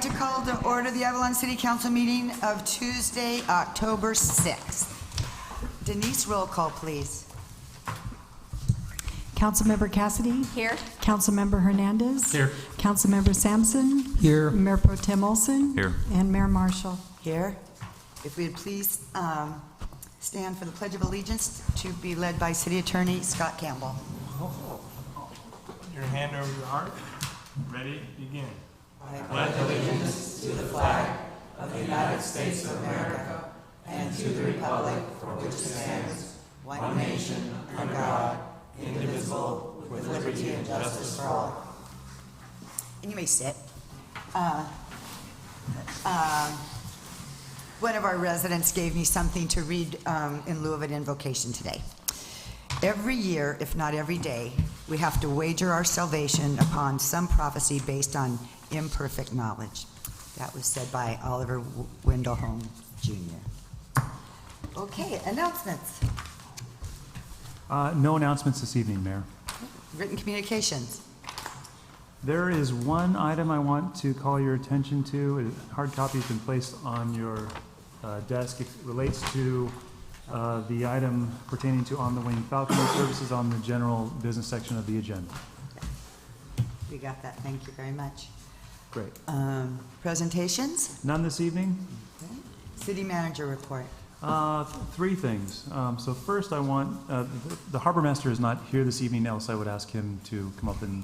to call to order the Avalon City Council meeting of Tuesday, October 6th. Denise, roll call, please. Councilmember Cassidy? Here. Councilmember Hernandez? Here. Councilmember Sampson? Here. Mayor Pro Tem Olson? Here. And Mayor Marshall. Here. If we'd please stand for the Pledge of Allegiance to be led by City Attorney Scott Campbell. Put your hand over your heart. Ready? Begin. I pledge allegiance to the flag of the United States of America and to the republic for which it stands, one nation, under God, indivisible, with liberty and justice for all. And you may sit. One of our residents gave me something to read in lieu of an invocation today. Every year, if not every day, we have to wager our salvation upon some prophecy based on imperfect knowledge. That was said by Oliver Wendell Holmes, Jr. Okay, announcements. No announcements this evening, Mayor. Written communications. There is one item I want to call your attention to. A hard copy has been placed on your desk. It relates to the item pertaining to on-the-wing falconry services on the general business section of the agenda. We got that. Thank you very much. Great. Presentations. None this evening? Okay. City manager report. Three things. So first I want, the harbor master is not here this evening, else I would ask him to come up and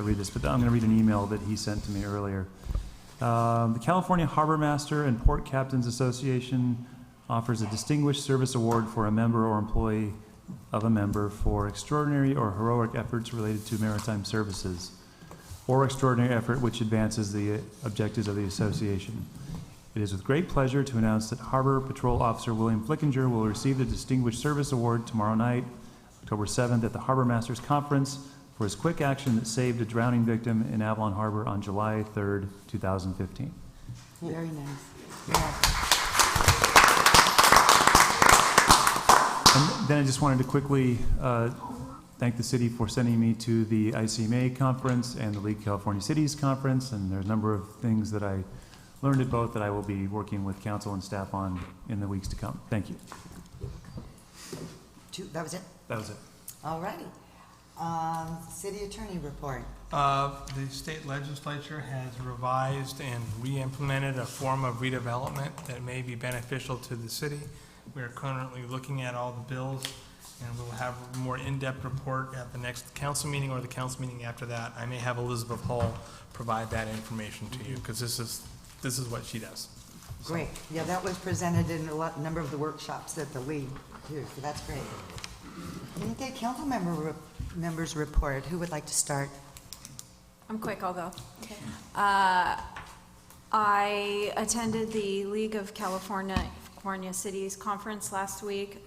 read this, but I'm going to read an email that he sent to me earlier. The California Harbor Master and Port Captains Association offers a Distinguished Service Award for a member or employee of a member for extraordinary or heroic efforts related to maritime services, or extraordinary effort which advances the objectives of the association. It is with great pleasure to announce that Harbor Patrol Officer William Flickinger will receive the Distinguished Service Award tomorrow night, October 7th, at the Harbor Masters Conference for his quick action that saved a drowning victim in Avalon Harbor on July 3rd, 2015. Very nice. Yeah. And then I just wanted to quickly thank the city for sending me to the ICMA conference and the League of California Cities conference, and there's a number of things that I learned at both that I will be working with council and staff on in the weeks to come. Thank you. That was it? That was it. All righty. City attorney report. The state legislature has revised and re-implemented a form of redevelopment that may be beneficial to the city. We are currently looking at all the bills, and we'll have a more in-depth report at the next council meeting or the council meeting after that. I may have Elizabeth Hull provide that information to you, because this is what she does. Great. Yeah, that was presented in a number of the workshops at the League, too, so that's great. Okay, council members report. Who would like to start? I'm quick, I'll go. Okay. I attended the League of California Cities conference last week.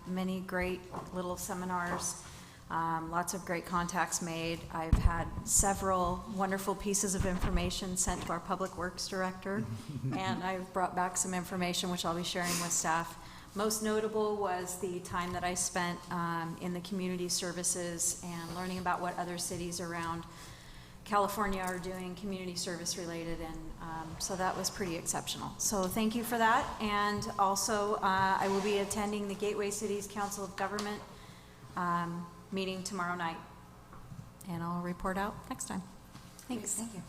Many great little seminars, lots of great contacts made. I've had several wonderful pieces of information sent to our Public Works Director, and I've brought back some information which I'll be sharing with staff. Most notable was the time that I spent in the community services and learning about what other cities around California are doing community service related, and so that was pretty exceptional. So thank you for that. And also I will be attending the Gateway Cities Council of Government meeting tomorrow night, and I'll report out next time. Thanks. Thank you.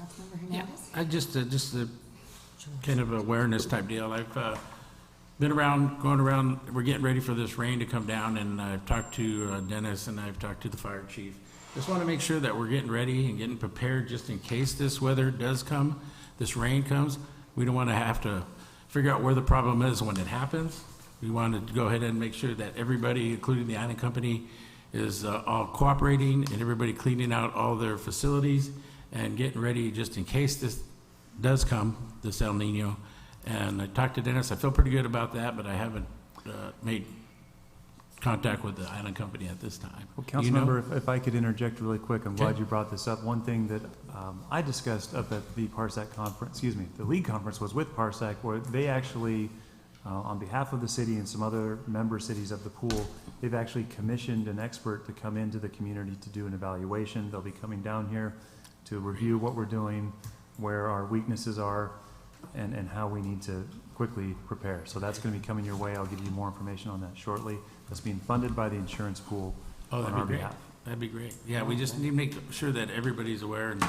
Councilmember Yeah, Hernandez? I just a kind of awareness type deal. I've been going around, we're getting ready for this rain to come down, and I've talked to Dennis, and I've talked to the fire chief. Just want to make sure that we're getting ready and getting prepared just in case this weather does come, this rain comes. We don't want to have to figure out where the problem is when it happens. We want to go ahead and make sure that everybody, including the island company, is all cooperating, and everybody cleaning out all their facilities and getting ready just in case this does come, this El Nino. And I talked to Dennis. I feel pretty good about that, but I haven't made contact with the island company at this time. Well, Councilmember, if I could interject really quick, I'm glad you brought this up. One thing that I discussed up at the Parsec conference, the League conference, was with Parsec, where they actually, on behalf of the city and some other member cities of the pool, they've actually commissioned an expert to come into the community to do an evaluation. They'll be coming down here to review what we're doing, where our weaknesses are, and how we need to quickly prepare. So that's going to be coming your way. I'll give you more information on that shortly. That's being funded by the insurance pool Oh, on that'd our be great. behalf. That'd be great. Yeah, we just need to make sure that everybody's aware, and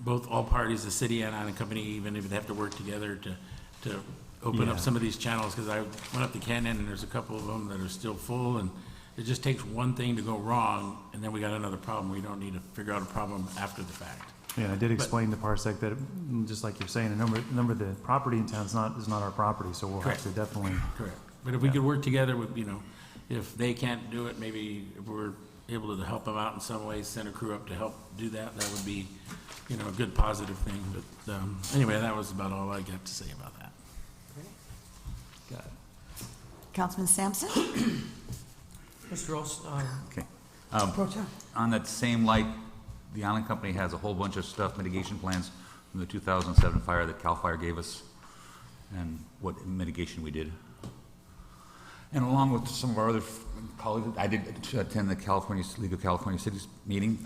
all parties, the city and Island Company, even if they have to work together to open up Yeah. some of these channels, because I went up to Cannon and there's a couple of them that are still full, and it just takes one thing to go wrong, and then we got another problem. We don't need to figure out a problem after the fact. Yeah, I did explain to Parsec that, just like you're saying, a number of the property in town is not our property, so we'll have Correct. to definitely, Correct. But if we could work together with, if they can't do it, maybe if we're able to help them out in some way, send a crew up to help do that, that would be, a good positive thing. But anyway, that was about all I got to say about that. got it. Councilman Sampson? Mr. Ross, Okay. Pro Tem. On that same light, the Island Company has a whole bunch of stuff, mitigation plans from the 2007 fire that CAL FIRE gave us, and what mitigation we did. And along with some of our other colleagues, I did attend the League of California Cities meeting.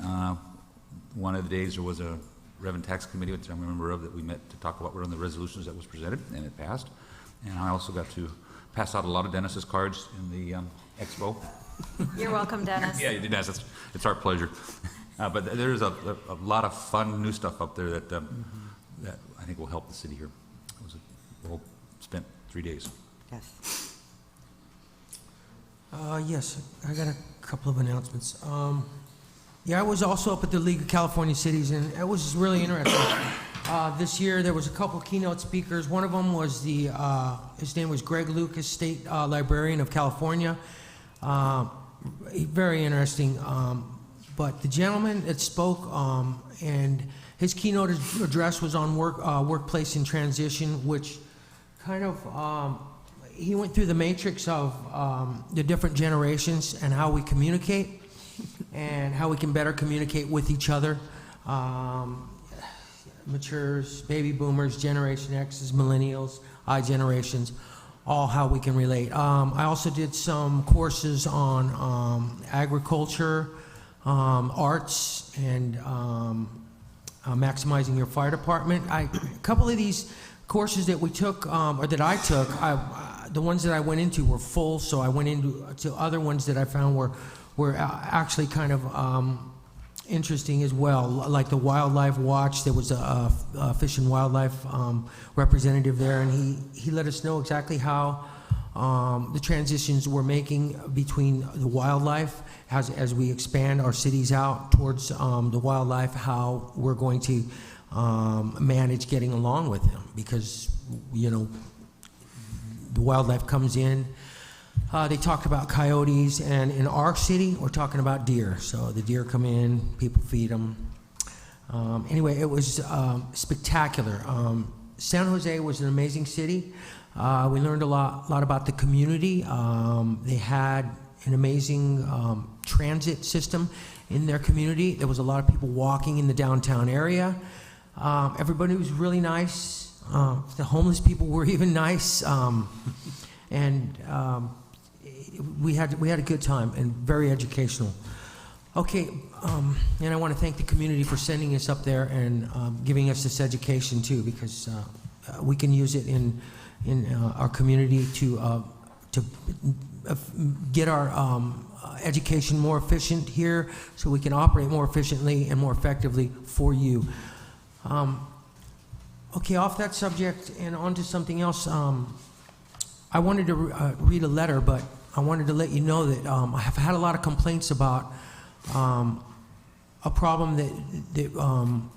One of the days there was a Revenue Tax Committee, which I'm a member of, that we met to talk about one of the resolutions that was presented, and it passed. And I also got to pass out a lot of Dennis's cards in the expo. You're welcome, Dennis. Yeah, you did ask. It's our pleasure. But there's a lot of fun new stuff up there that that I think will help the city here. It was well spent 3 days. Yes. yes, I got a couple of announcements. I was also up at the League of California Cities, and it was really interesting. This year, there was a couple keynote speakers. One of them was his name was Greg Lucas, State Librarian of California. Very interesting. But the gentleman that spoke, and his keynote address was on workplace in transition, which kind of, he went through the matrix of the different generations and how we communicate and how we can better communicate with each other. Matures, baby boomers, Generation X's, millennials, I generations, all how we can relate. I also did some courses on agriculture, arts, and maximizing your fire department. A couple of these courses that we took, or that I took, the ones that I went into were full, so I went into other ones that I found were actually kind of interesting as well, like the Wildlife Watch. There was a Fish and Wildlife representative there, and he let us know exactly how the transitions we're making between the wildlife as we expand our cities out towards the wildlife, how we're going to manage getting along with them, because the wildlife comes in. They talked about coyotes, and in our city, we're talking about deer. So the deer come in, people feed them. Anyway, it was spectacular. San Jose was an amazing city. We learned a lot about the community. They had an amazing transit system in their community. There was a lot of people walking in the downtown area. Everybody was really nice. The homeless people were even nice. And we had a good time and very educational. Okay, and I want to thank the community for sending us up there and giving us this education too, because we can use it in our community to get our education more efficient here, so we can operate more efficiently and more effectively for you. Okay, off that subject and on to something else. I wanted to read a letter, but I wanted to let you know that I have had a lot of complaints about a problem that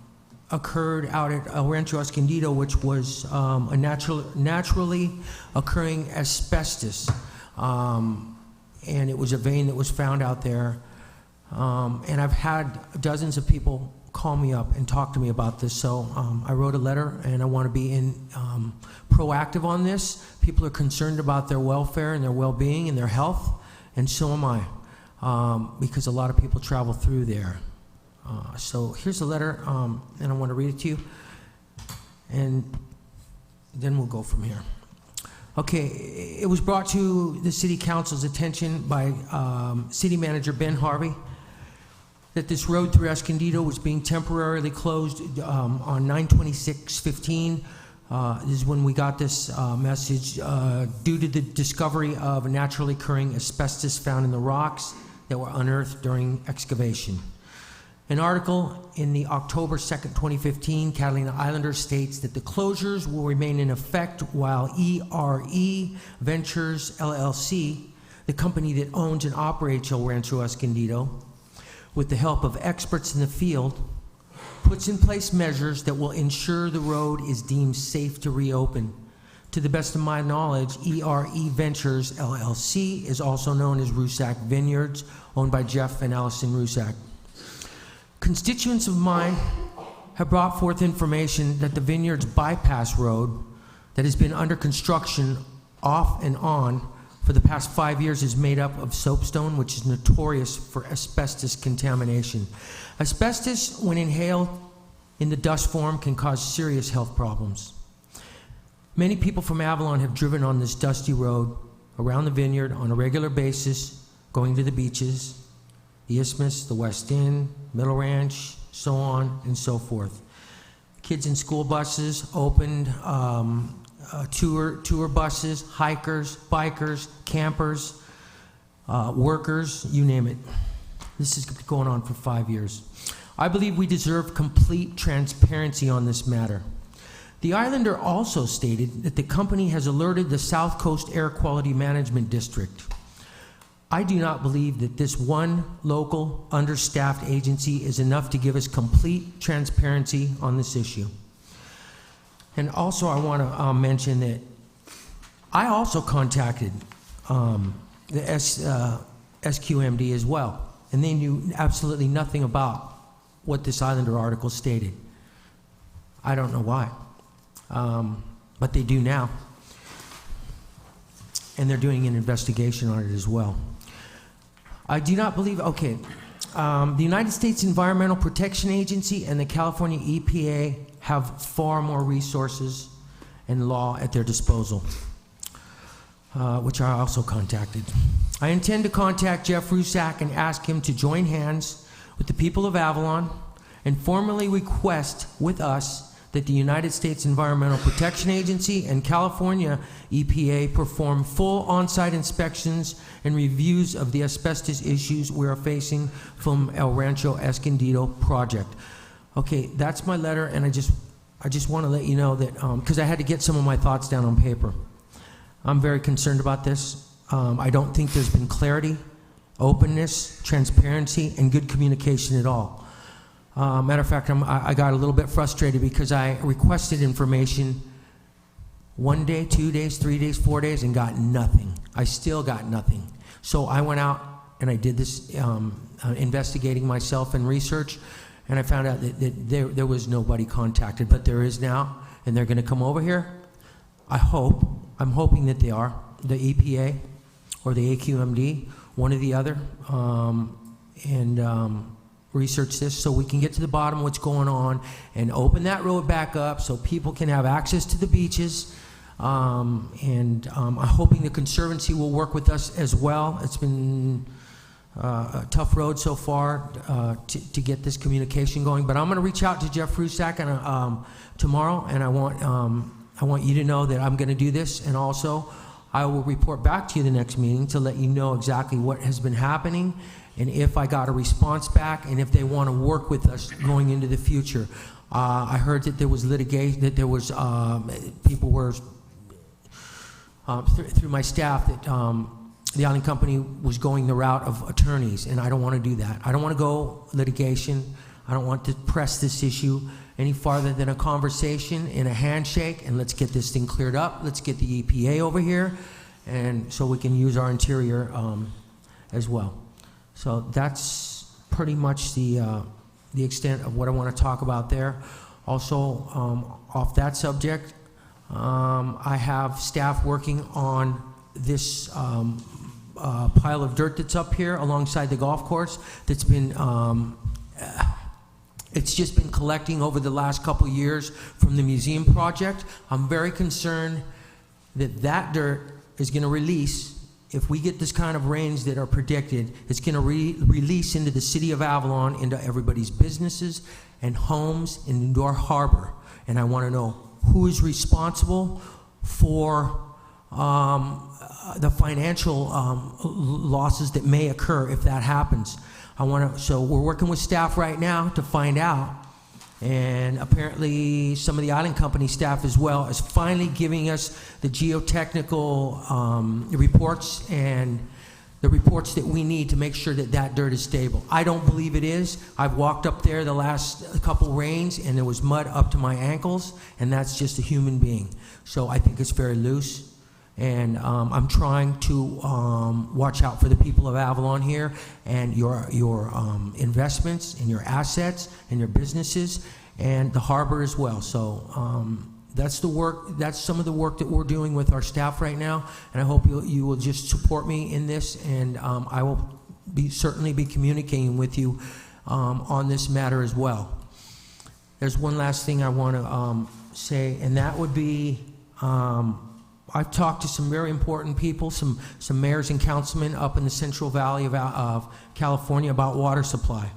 occurred out at El Rancho Escondido, which was a naturally occurring asbestos. And it was a vein that was found out there. And I've had dozens of people call me up and talk to me about this. So I wrote a letter, and I want to be proactive on this. People are concerned about their welfare and their well-being and their health, and so am I, because a lot of people travel through there. So here's the letter, and I want to read it to you, and then we'll go from here. Okay, it was brought to the City Council's attention by City Manager Ben Harvey. that this road through Escondido was being temporarily closed on 9/26/15. This is when we got this message due to the discovery of a naturally occurring asbestos found in the rocks that were unearthed during excavation. An article in the October 2nd, 2015 Catalina Islander states that the closures will remain in effect while ERE Ventures LLC, the company that owns and operates El Rancho Escondido, with the help of experts in the field, puts in place measures that will ensure the road is deemed safe to reopen. To the best of my knowledge, ERE Ventures LLC is also known as Rusak Vineyards, owned by Jeff and Allison Rusak. Constituents of mine have brought forth information that the Vineyards Bypass Road that has been under construction off and on for the past 5 years is made up of soapstone, which is notorious for asbestos contamination. Asbestos, when inhaled in the dust form, can cause serious health problems. Many people from Avalon have driven on this dusty road around the vineyard on a regular basis, going to the beaches, the Isthmus, the West End, Middle Ranch, so on and so forth. Kids in school buses, opened tour buses, hikers, bikers, campers, workers, you name it. This is going on for 5 years. I believe we deserve complete transparency on this matter. The Islander also stated that the company has alerted the South Coast Air Quality Management District. I do not believe that this one local understaffed agency is enough to give us complete transparency on this issue. And also I want to mention that I also contacted the SQMD as well, and they knew absolutely nothing about what this Islander article stated. I don't know why, but they do now. And they're doing an investigation on it as well. I do not believe, the United States Environmental Protection Agency and the California EPA have far more resources and law at their disposal, which I also contacted. I intend to contact Jeff Rusak and ask him to join hands with the people of Avalon and formally request with us that the United States Environmental Protection Agency and California EPA perform full on-site inspections and reviews of the asbestos issues we are facing from El Rancho Escondido project. Okay, that's my letter, and I just want to let you know that, because I had to get some of my thoughts down on paper. I'm very concerned about this. I don't think there's been clarity, openness, transparency, and good communication at all. Matter of fact, I got a little bit frustrated because I requested information 1 day, 2 days, 3 days, 4 days, and got nothing. I still got nothing. So I went out and I did this investigating myself and research, and I found out that there was nobody contacted, but there is now, and they're going to come over here. I'm hoping that they are, the EPA or the AQMD, one or the other, research this so we can get to the bottom of what's going on and open that road back up so people can have access to the beaches. I'm hoping the Conservancy will work with us as well. It's been a tough road so far to get this communication going, but I'm going to reach out to Jeff Rusak tomorrow, and I want you to know that I'm going to do this, and also I will report back to you the next meeting to let you know exactly what has been happening and if I got a response back, and if they want to work with us going into the future. I heard that there was litigation, that there was people were through my staff that the island company was going the route of attorneys, and I don't want to do that. I don't want to go litigation. I don't want to press this issue any farther than a conversation and a handshake, and let's get this thing cleared up. Let's get the EPA over here, and so we can use our interior as well. So that's pretty much the extent of what I want to talk about there. Also, off that subject, I have staff working on this pile of dirt that's up here alongside the golf course that's been, it's just been collecting over the last couple of years from the museum project. I'm very concerned that that dirt is going to release if we get this kind of rains that are predicted, it's going to release into the city of Avalon, into everybody's businesses and homes, and into our harbor. And I want to know who is responsible for the financial losses that may occur if that happens. So we're working with staff right now to find out. And apparently some of the island company staff as well is finally giving us the geotechnical reports and the reports that we need to make sure that that dirt is stable. I don't believe it is. I've walked up there the last couple rains and there was mud up to my ankles, and that's just a human being. So I think it's very loose. And I'm trying to watch out for the people of Avalon here and your investments and your assets and your businesses and the harbor as well. So that's the work. That's some of the work that we're doing with our staff right now. And I hope you will just support me in this. And I will certainly be communicating with you on this matter as well. There's one last thing I want to say, and that would be. I've talked to some very important people, some mayors and councilmen up in the Central Valley of California about water supply.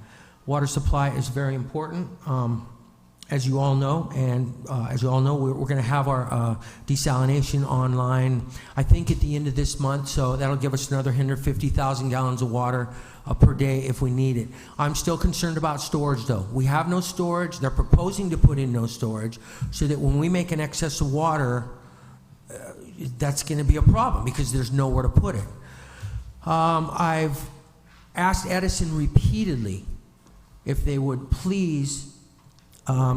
Water supply is very important, as you all know, and as you all know, we're going to have our desalination online, I think at the end of this month, so that'll give us another 150,000 gallons of water per day if we need it. I'm still concerned about storage, though. We have no storage. They're proposing to put in no storage, so that when we make an excess of water, that's going to be a problem because there's nowhere to put it. I've asked Edison repeatedly if they would please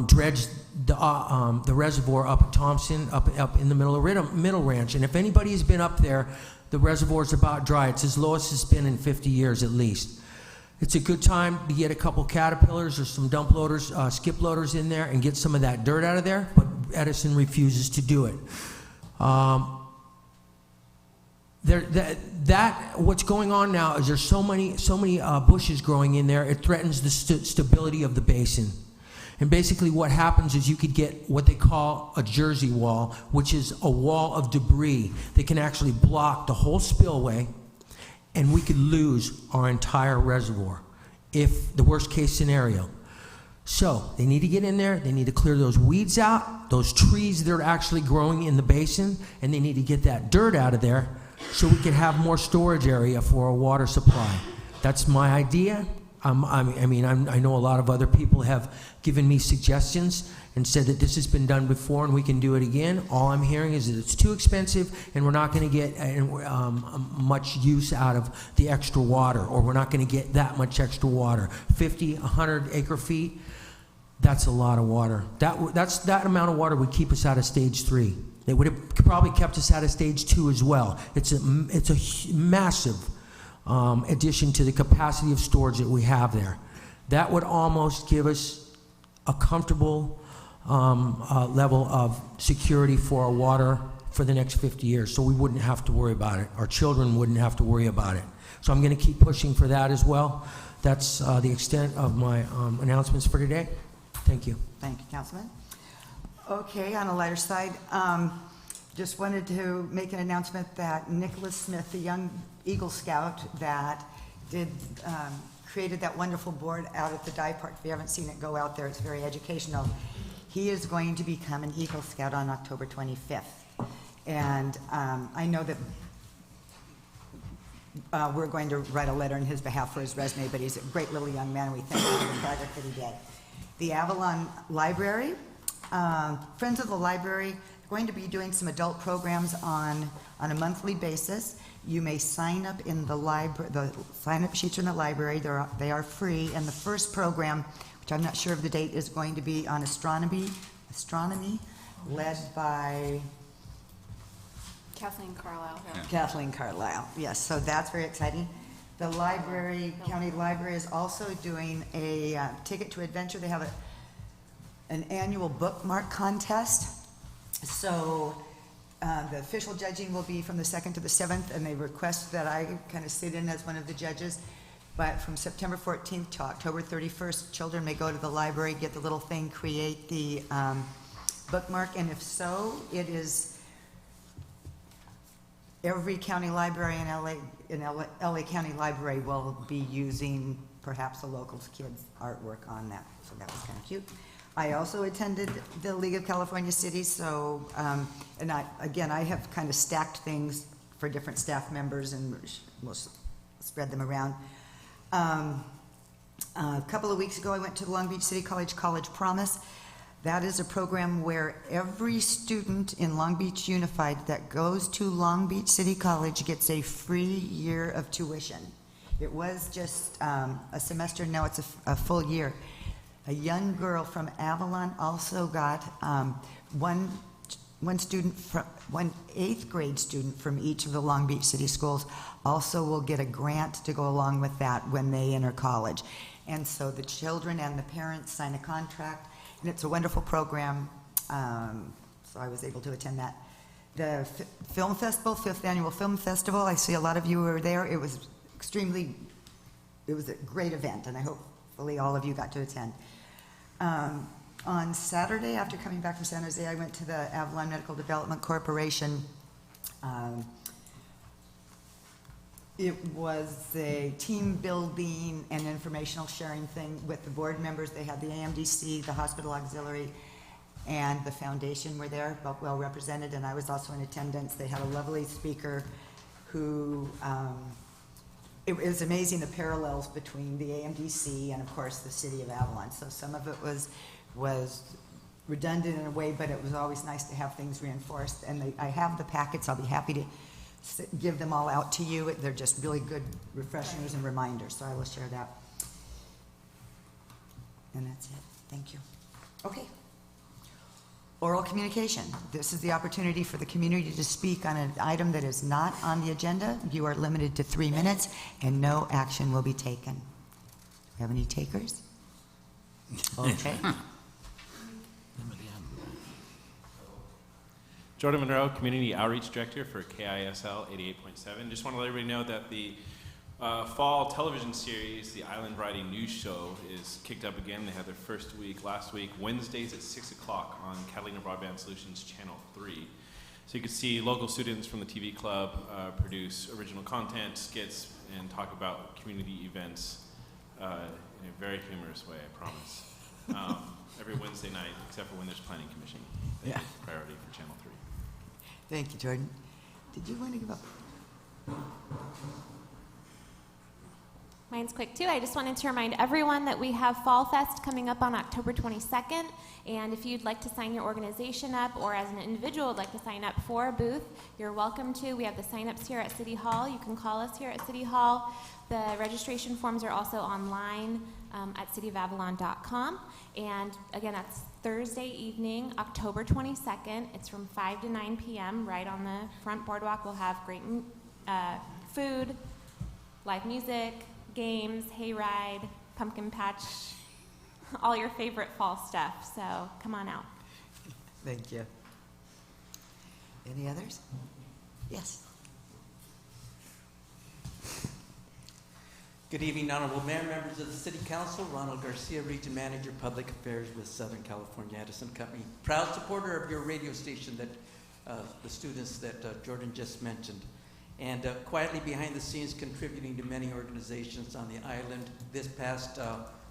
dredge the reservoir up at Thompson, up in the Middle Ranch. And if anybody has been up there, the reservoir's about dry. It's as low as it's been in 50 years at least. It's a good time to get a couple Caterpillars or some dump loaders, skip loaders in there and get some of that dirt out of there, but Edison refuses to do it. What's going on now is there's so many bushes growing in there, it threatens the stability of the basin. And basically what happens is you could get what they call a Jersey wall, which is a wall of debris that can actually block the whole spillway, and we could lose our entire reservoir if the worst case scenario. So they need to get in there, they need to clear those weeds out, those trees that are actually growing in the basin, and they need to get that dirt out of there so we can have more storage area for our water supply. That's my idea. I know a lot of other people have given me suggestions and said that this has been done before and we can do it again. All I'm hearing is that it's too expensive and we're not going to get much use out of the extra water, or we're not going to get that much extra water. 50, 100 acre feet, that's a lot of water. That amount of water would keep us out of stage 3. It would have probably kept us out of stage 2 as well. It's a massive addition to the capacity of storage that we have there. That would almost give us a comfortable level of security for our water for the next 50 years, so we wouldn't have to worry about it. Our children wouldn't have to worry about it. So I'm going to keep pushing for that as well. That's the extent of my announcements for today. Thank you. Thank you, Councilman. Okay, on a lighter side, just wanted to make an announcement that Nicholas Smith, the young Eagle Scout that created that wonderful board out at the dive park. If you haven't seen it, go out there. It's very educational. He is going to become an Eagle Scout on October 25th. And I know that we're going to write a letter on his behalf for his resume, but he's a great little young man, and we thank him for the project that he did. The Avalon Library, Friends of the Library, going to be doing some adult programs on a monthly basis. You may sign up in the library. The sign-up sheets are in the library. They are free. And the first program, which I'm not sure of the date, is going to be on astronomy, led by Kathleen Carlisle. Kathleen Carlisle. Yes, so that's very exciting. The library, county library, is also doing a Ticket to Adventure. They have an annual bookmark contest. So the official judging will be from the 2nd to the 7th, and they request that I kind of sit in as one of the judges. But from September 14th to October 31st, children may go to the library, get the little thing, create the bookmark, and if so, it is every county library in LA County Library will be using perhaps a local kid's artwork on that, so that was kind of cute. I also attended the League of California Cities, so, and I have kind of stacked things for different staff members, and we'll spread them around. A couple of weeks ago, I went to the Long Beach City College Promise. That is a program where every student in Long Beach Unified that goes to Long Beach City College gets a free year of tuition. It was just a semester, now it's a full year. A young girl from Avalon also got one 8th grade student from each of the Long Beach City schools also will get a grant to go along with that when they enter college. And so the children and the parents sign a contract, and it's a wonderful program, so I was able to attend that. The Film Festival, 5th Annual Film Festival, I see a lot of you were there. It was a great event, and I hopefully all of you got to attend. On Saturday, after coming back from San Jose, I went to the Avalon Medical Development Corporation. It was a team building and informational sharing thing with the board members. They had the AMDC, the hospital auxiliary, and the foundation were there, both well represented, and I was also in attendance. They had a lovely speaker who, it was amazing the parallels between the AMDC and, of course, the city of Avalon. So some of it was redundant in a way, but it was always nice to have things reinforced. And I have the packets. I'll be happy to give them all out to you. They're just really good refreshers and reminders, so I will share that. And that's it. Thank you. Okay. Oral communication. This is the opportunity for the community to speak on an item that is not on the agenda. You are limited to 3 minutes, and no action will be taken. Do we have any takers? Okay. Jordan Monroe, Community Outreach Director for KISL 88.7. Just want to let everybody know that the fall television series, The Island Variety News Show, is kicked up again. They had their first week last week, Wednesdays at 6 o'clock on Catalina Broadband Solutions Channel 3. So you can see local students from the TV club produce original content, skits, and talk about community events in a very humorous way, I promise. Every Wednesday night, except for when there's planning commission. Yeah. Priority for Channel 3. Thank you, Jordan. Did you want to give up? Mine's quick too. I just wanted to remind everyone that we have Fall Fest coming up on October 22nd, and if you'd like to sign your organization up, or as an individual would like to sign up for a booth, you're welcome to. We have the sign-ups here at City Hall. You can call us here at City Hall. The registration forms are also online at cityofavalon.com, and again, that's Thursday evening, October 22nd. It's from 5 to 9 p.m. right on the front boardwalk. We'll have great food, live music, games, hayride, pumpkin patch, all your favorite fall stuff. So come on out. Thank you. Any others? Yes. Good evening, Honorable Mayor, members of the City Council. Ronald Garcia, Region Manager, Public Affairs with Southern California Edison Company. Proud supporter of your radio station that the students that Jordan just mentioned. And quietly behind the scenes contributing to many organizations on the island. This past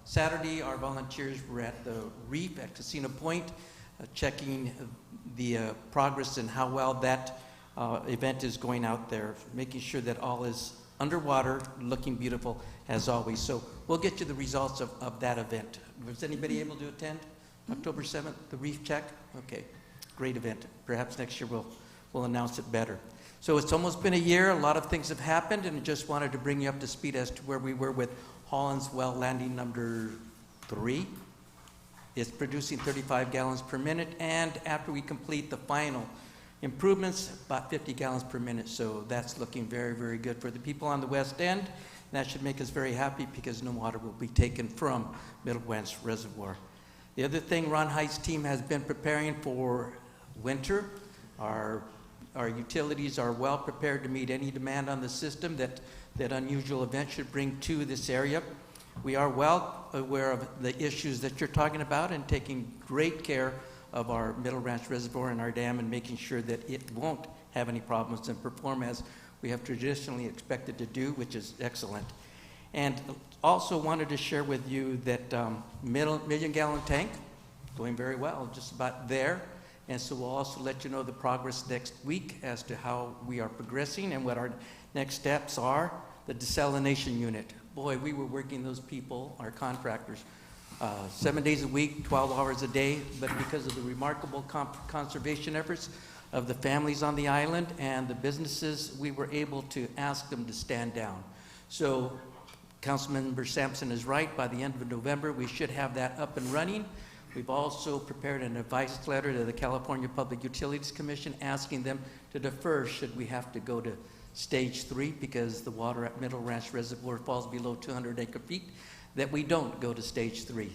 Saturday, our volunteers were at the Reef at Casino Point, checking the progress and how well that event is going out there, making sure that all is underwater, looking beautiful as always. So we'll get you the results of that event. Was anybody able to attend October 7th, the Reef Check? Okay, great event. Perhaps next year we'll announce it better. So it's almost been a year. A lot of things have happened, and I just wanted to bring you up to speed as to where we were with Holland's Well Landing number 3. It's producing 35 gallons per minute, and after we complete the final improvements, about 50 gallons per minute. So that's looking very, very good for the people on the west end. That should make us very happy because no water will be taken from Middle Wench Reservoir. The other thing, Ron Height's team has been preparing for winter. Our utilities are well prepared to meet any demand on the system that unusual event should bring to this area. We are well aware of the issues that you're talking about and taking great care of our Middle Ranch Reservoir and our dam and making sure that it won't have any problems and perform as we have traditionally expected to do, which is excellent. And also wanted to share with you that million-gallon tank, going very well, just about there. And so we'll also let you know the progress next week as to how we are progressing and what our next steps are. The desalination unit. Boy, we were working those people, our contractors, 7 days a week, 12 hours a day, but because of the remarkable conservation efforts of the families on the island and the businesses, we were able to ask them to stand down. So Councilmember Sampson is right. By the end of November, we should have that up and running. We've also prepared an advice letter to the California Public Utilities Commission asking them to defer should we have to go to stage 3 because the water at Middle Ranch Reservoir falls below 200 acre-feet, that we don't go to stage 3.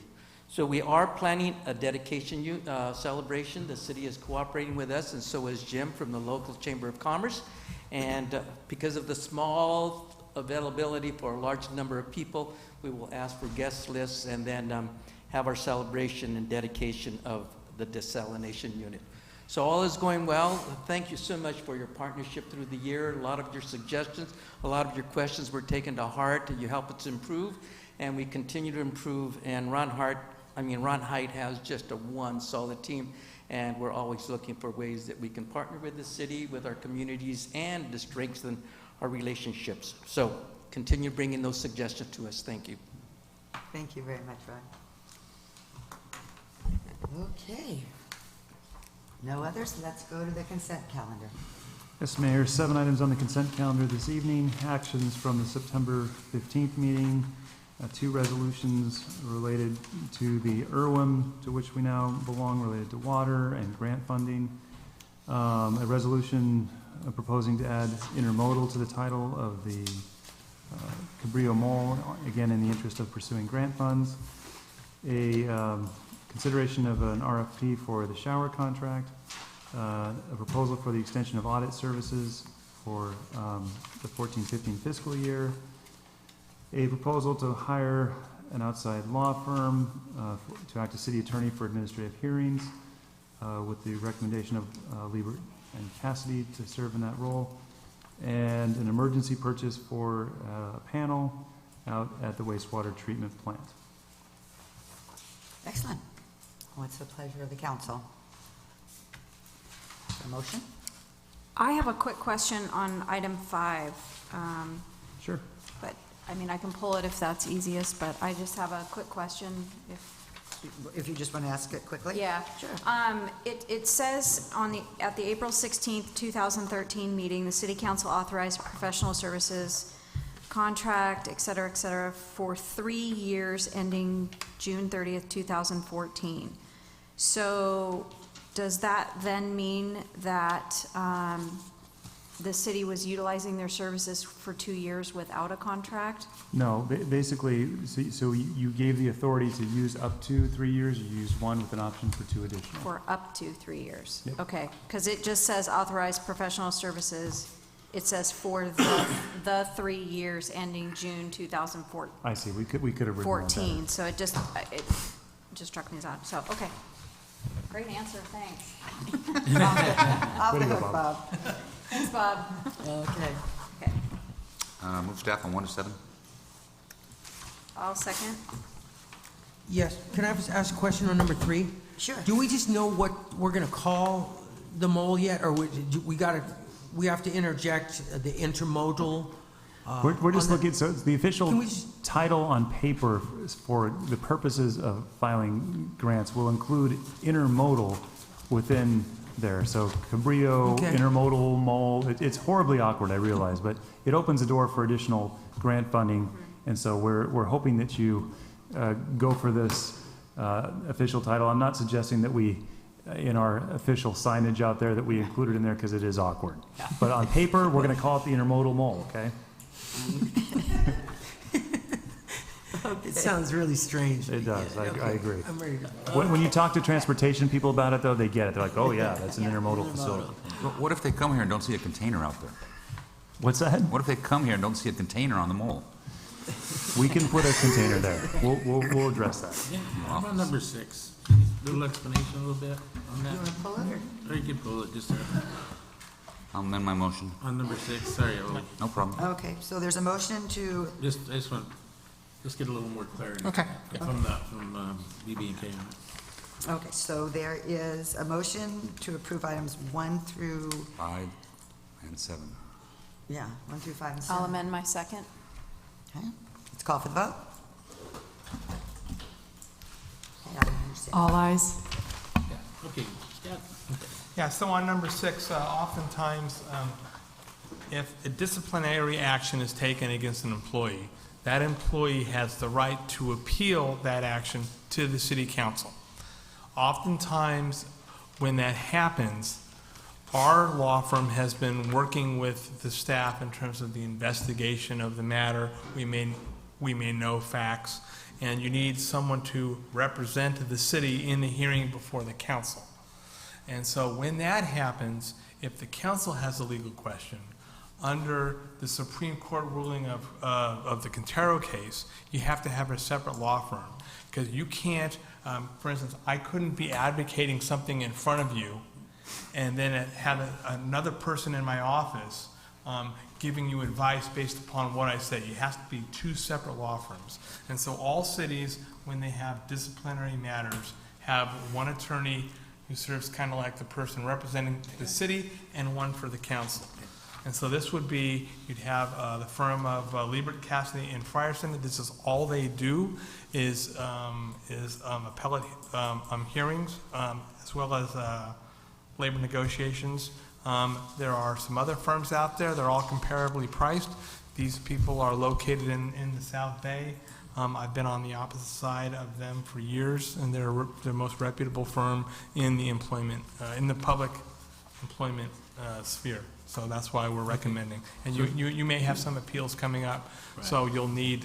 So we are planning a dedication celebration. The city is cooperating with us, and so is Jim from the local Chamber of Commerce. And because of the small availability for a large number of people, we will ask for guest lists and then have our celebration and dedication of the desalination unit. So all is going well. Thank you so much for your partnership through the year. A lot of your suggestions, a lot of your questions were taken to heart, and you help us improve, and we continue to improve. And Ron Height has just one solid team, and we're always looking for ways that we can partner with the city, with our communities, and to strengthen our relationships. So continue bringing those suggestions to us. Thank you. Thank you very much, Ron. Okay. No others? Let's go to the consent calendar. Yes, Mayor, 7 items on the consent calendar this evening. Actions from the September 15th meeting. 2 resolutions related to the IRWIM, to which we now belong, related to water and grant funding. A resolution proposing to add intermodal to the title of the Cabrillo Mall, again in the interest of pursuing grant funds. A consideration of an RFP for the shower contract. A proposal for the extension of audit services for the 14-15 fiscal year. A proposal to hire an outside law firm to act as city attorney for administrative hearings with the recommendation of Liebert and Cassidy to serve in that role. And an emergency purchase for a panel out at the wastewater treatment plant. Excellent. What's the pleasure of the council? A motion? I have a quick question on item 5. Sure. But, I mean, I can pull it if that's easiest, but I just have a quick question If you just want to ask it quickly? Yeah. Sure. It says at the April 16th, 2013 meeting, the city council authorized professional services contract, et cetera, for 3 years ending June 30th, 2014. So does that then mean that the city was utilizing their services for 2 years without a contract? No, basically, so you gave the authority to use up to 3 years, you used 1 with an option for 2 additional. For up to 3 years? Yep. Okay, because it just says authorized professional services. It says for the 3 years ending June 2014. I see, we could have written that better. So it just struck me as odd. So, okay. Great answer, thanks. Off Way the to go, hook, Bob. Bob. Thanks, Bob. Okay. Okay, Move staff on 1 to 7. I'll second. Yes, can I ask a question on number 3? Sure. Do we just know what we're gonna call the mole yet, or we have to interject the intermodal? We're just on the- looking, so the official Can we just- title on paper for the purposes of filing grants will include intermodal within there. So Cabrillo, Okay. intermodal, mole, it's horribly awkward, I realize, but it opens the door for additional grant funding. And so we're hoping that you go for this official title. I'm not suggesting that we, in our official signage out there, that we include it in there because it is awkward. But on paper, we're going to call it the intermodal mole, okay? It sounds really strange. It does, I agree. I'm ready to. When you talk to transportation people about it, though, they get it. They're like, oh, yeah, that's an intermodal facility. What if they come here and don't see a container out there? What's that? What if they come here and don't see a container on the mole? We can put a container there. We'll address that. Yeah, how about number 6? Little explanation a little bit on that? You want to pull it, or? Or you can pull it, just I'll amend my motion. On number 6, sorry, No problem. Okay, so there's a motion to, I just want, just get a little more clarity. Okay. From BB&K on it. okay, so there is a motion to approve items 1 through, 5 and 7. 1 through 5 and 7. I'll amend my second. Okay, let's call for the vote. Yeah, I understand. All eyes. Okay, yeah. Yeah, so on number 6, oftentimes, if a disciplinary action is taken against an employee, that employee has the right to appeal that action to the city council. Oftentimes, when that happens, our law firm has been working with the staff in terms of the investigation of the matter. We may know facts, and you need someone to represent the city in the hearing before the council. And so when that happens, if the council has a legal question, under the Supreme Court ruling of the Quintero case, you have to have a separate law firm. Because you can't, for instance, I couldn't be advocating something in front of you and then have another person in my office giving you advice based upon what I say. It has to be 2 separate law firms. And so all cities, when they have disciplinary matters, have one attorney who serves kind of like the person representing the city and one for the council. And so this would be, you'd have the firm of Liebert, Cassidy, and Frierson. This is all they do is appellate hearings as well as labor negotiations. There are some other firms out there. They're all comparably priced. These people are located in the South Bay. I've been on the opposite side of them for years, and they're the most reputable firm in the employment, in the public employment sphere. So that's why we're recommending. And you may have some appeals coming up, so you'll need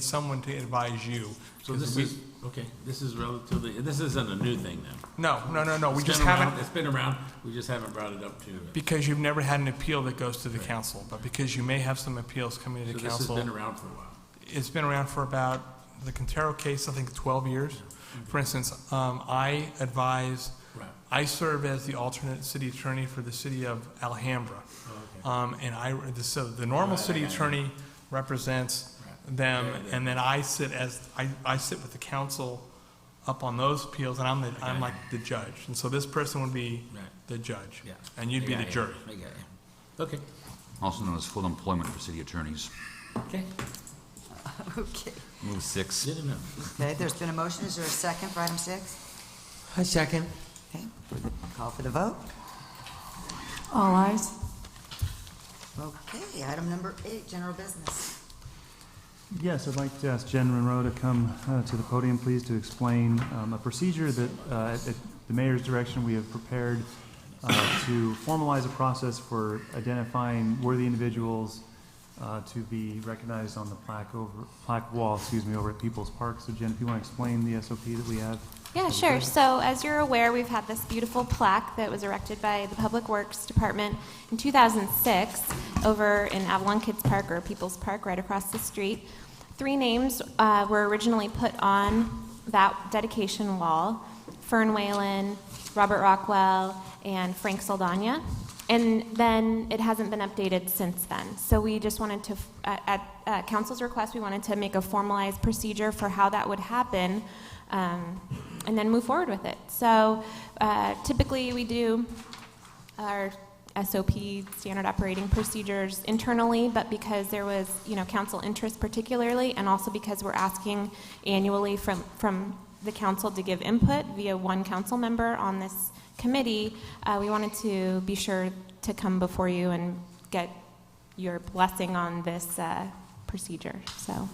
someone to advise you. So this is, okay, this is relatively, this isn't a new thing then? No. We It's just been around- haven't, It's been around, we just haven't brought it up to. because you've never had an appeal that goes to the council, but because you may have some appeals coming to So the this has council. been around for a while. It's been around for about, the Quintero case, I think 12 years. For instance, I advise, Right. I serve as the alternate city attorney for the city of Alhambra. Oh, And so the normal city attorney represents them, and then I sit with the council up on those appeals, and I'm like the judge. And so this person would be Right. the judge, Yeah. and you'd be the jury. I got you. Okay, Also known as full employment for city attorneys. okay, Okay, Move 6. good enough. okay, there's been a motion. Is there a second for item 6? I second. Okay, call for the vote. All eyes. Okay, item number 8, general business. Yes, I'd like to ask Jen Monroe to come to the podium, please, to explain a procedure that, at the mayor's direction, we have prepared to formalize a process for identifying worthy individuals to be recognized on the plaque wall, over at People's Park. So Jen, if you want to explain the SOP that we have. Yeah, sure. So as you're aware, we've had this beautiful plaque that was erected by the Public Works Department in 2006 over in Avalon Kids Park, or People's Park, right across the street. 3 names were originally put on that dedication wall: Fern Whalen, Robert Rockwell, and Frank Saldana. And then it hasn't been updated since then. So we just wanted to, at council's request, we wanted to make a formalized procedure for how that would happen, and then move forward with it. So typically we do our SOP, standard operating procedures, internally, but because there was, council interest particularly, and also because we're asking annually from the council to give input via one council member on this committee, we wanted to be sure to come before you and get your blessing on this procedure. So.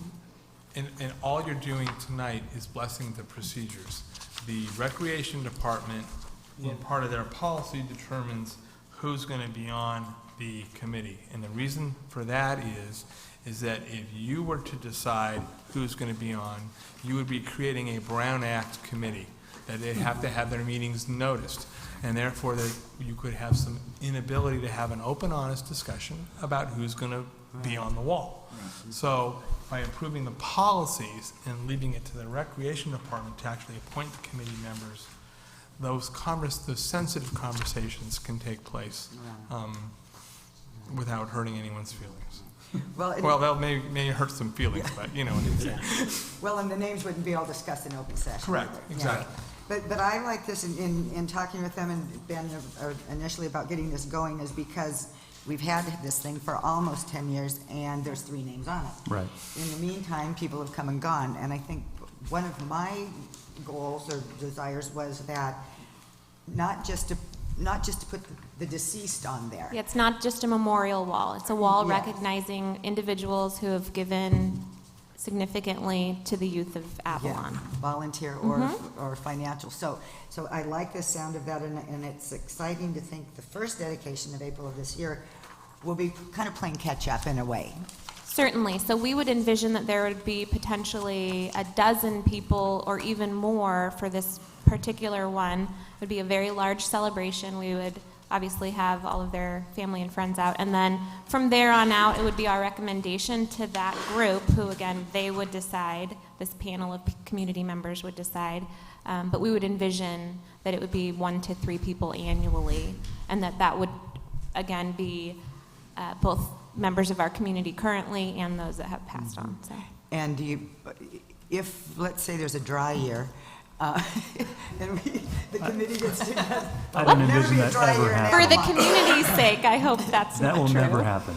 And all you're doing tonight is blessing the procedures. The Recreation Department, in part of their policy, determines who's going to be on the committee. And the reason for that is that if you were to decide who's going to be on, you would be creating a Brown Act committee, that they have to have their meetings noticed. And therefore, that you could have some inability to have an open, honest discussion about who's going to be on the wall. So by improving the policies and leaving it to the Recreation Department to actually appoint the committee members, those sensitive conversations can take place without hurting anyone's feelings. Well, that may hurt some feelings, but you know what I'm saying. Well, and the names wouldn't be all discussed in open session. Correct, either. exactly. Yeah. But I like this in talking with them and Ben initially about getting this going is because we've had this thing for almost 10 years and there's 3 names on it. Right. In the meantime, people have come and gone, and I think one of my goals or desires was that not just to put the deceased on there. Yeah, it's not just a memorial wall. It's a wall Yeah. recognizing individuals who have given significantly to the youth of Avalon. Yeah, volunteer or financial. So I like the sound of that, and it's exciting to think the first dedication of April of this year will be kind of playing catch-up in a way. Certainly. So we would envision that there would be potentially a dozen people or even more for this particular one. It would be a very large celebration. We would obviously have all of their family and friends out. And then from there on out, it would be our recommendation to that group who, again, they would decide, this panel of community members would decide. But we would envision that it would be 1 to 3 people annually, and that would, again, be both members of our community currently and those that have passed on. So. And if, let's say there's a dry year, and the committee gets together. I don't Never envision be a that dry ever year in happening. For the community's sake, I hope that's That not will true. never happen.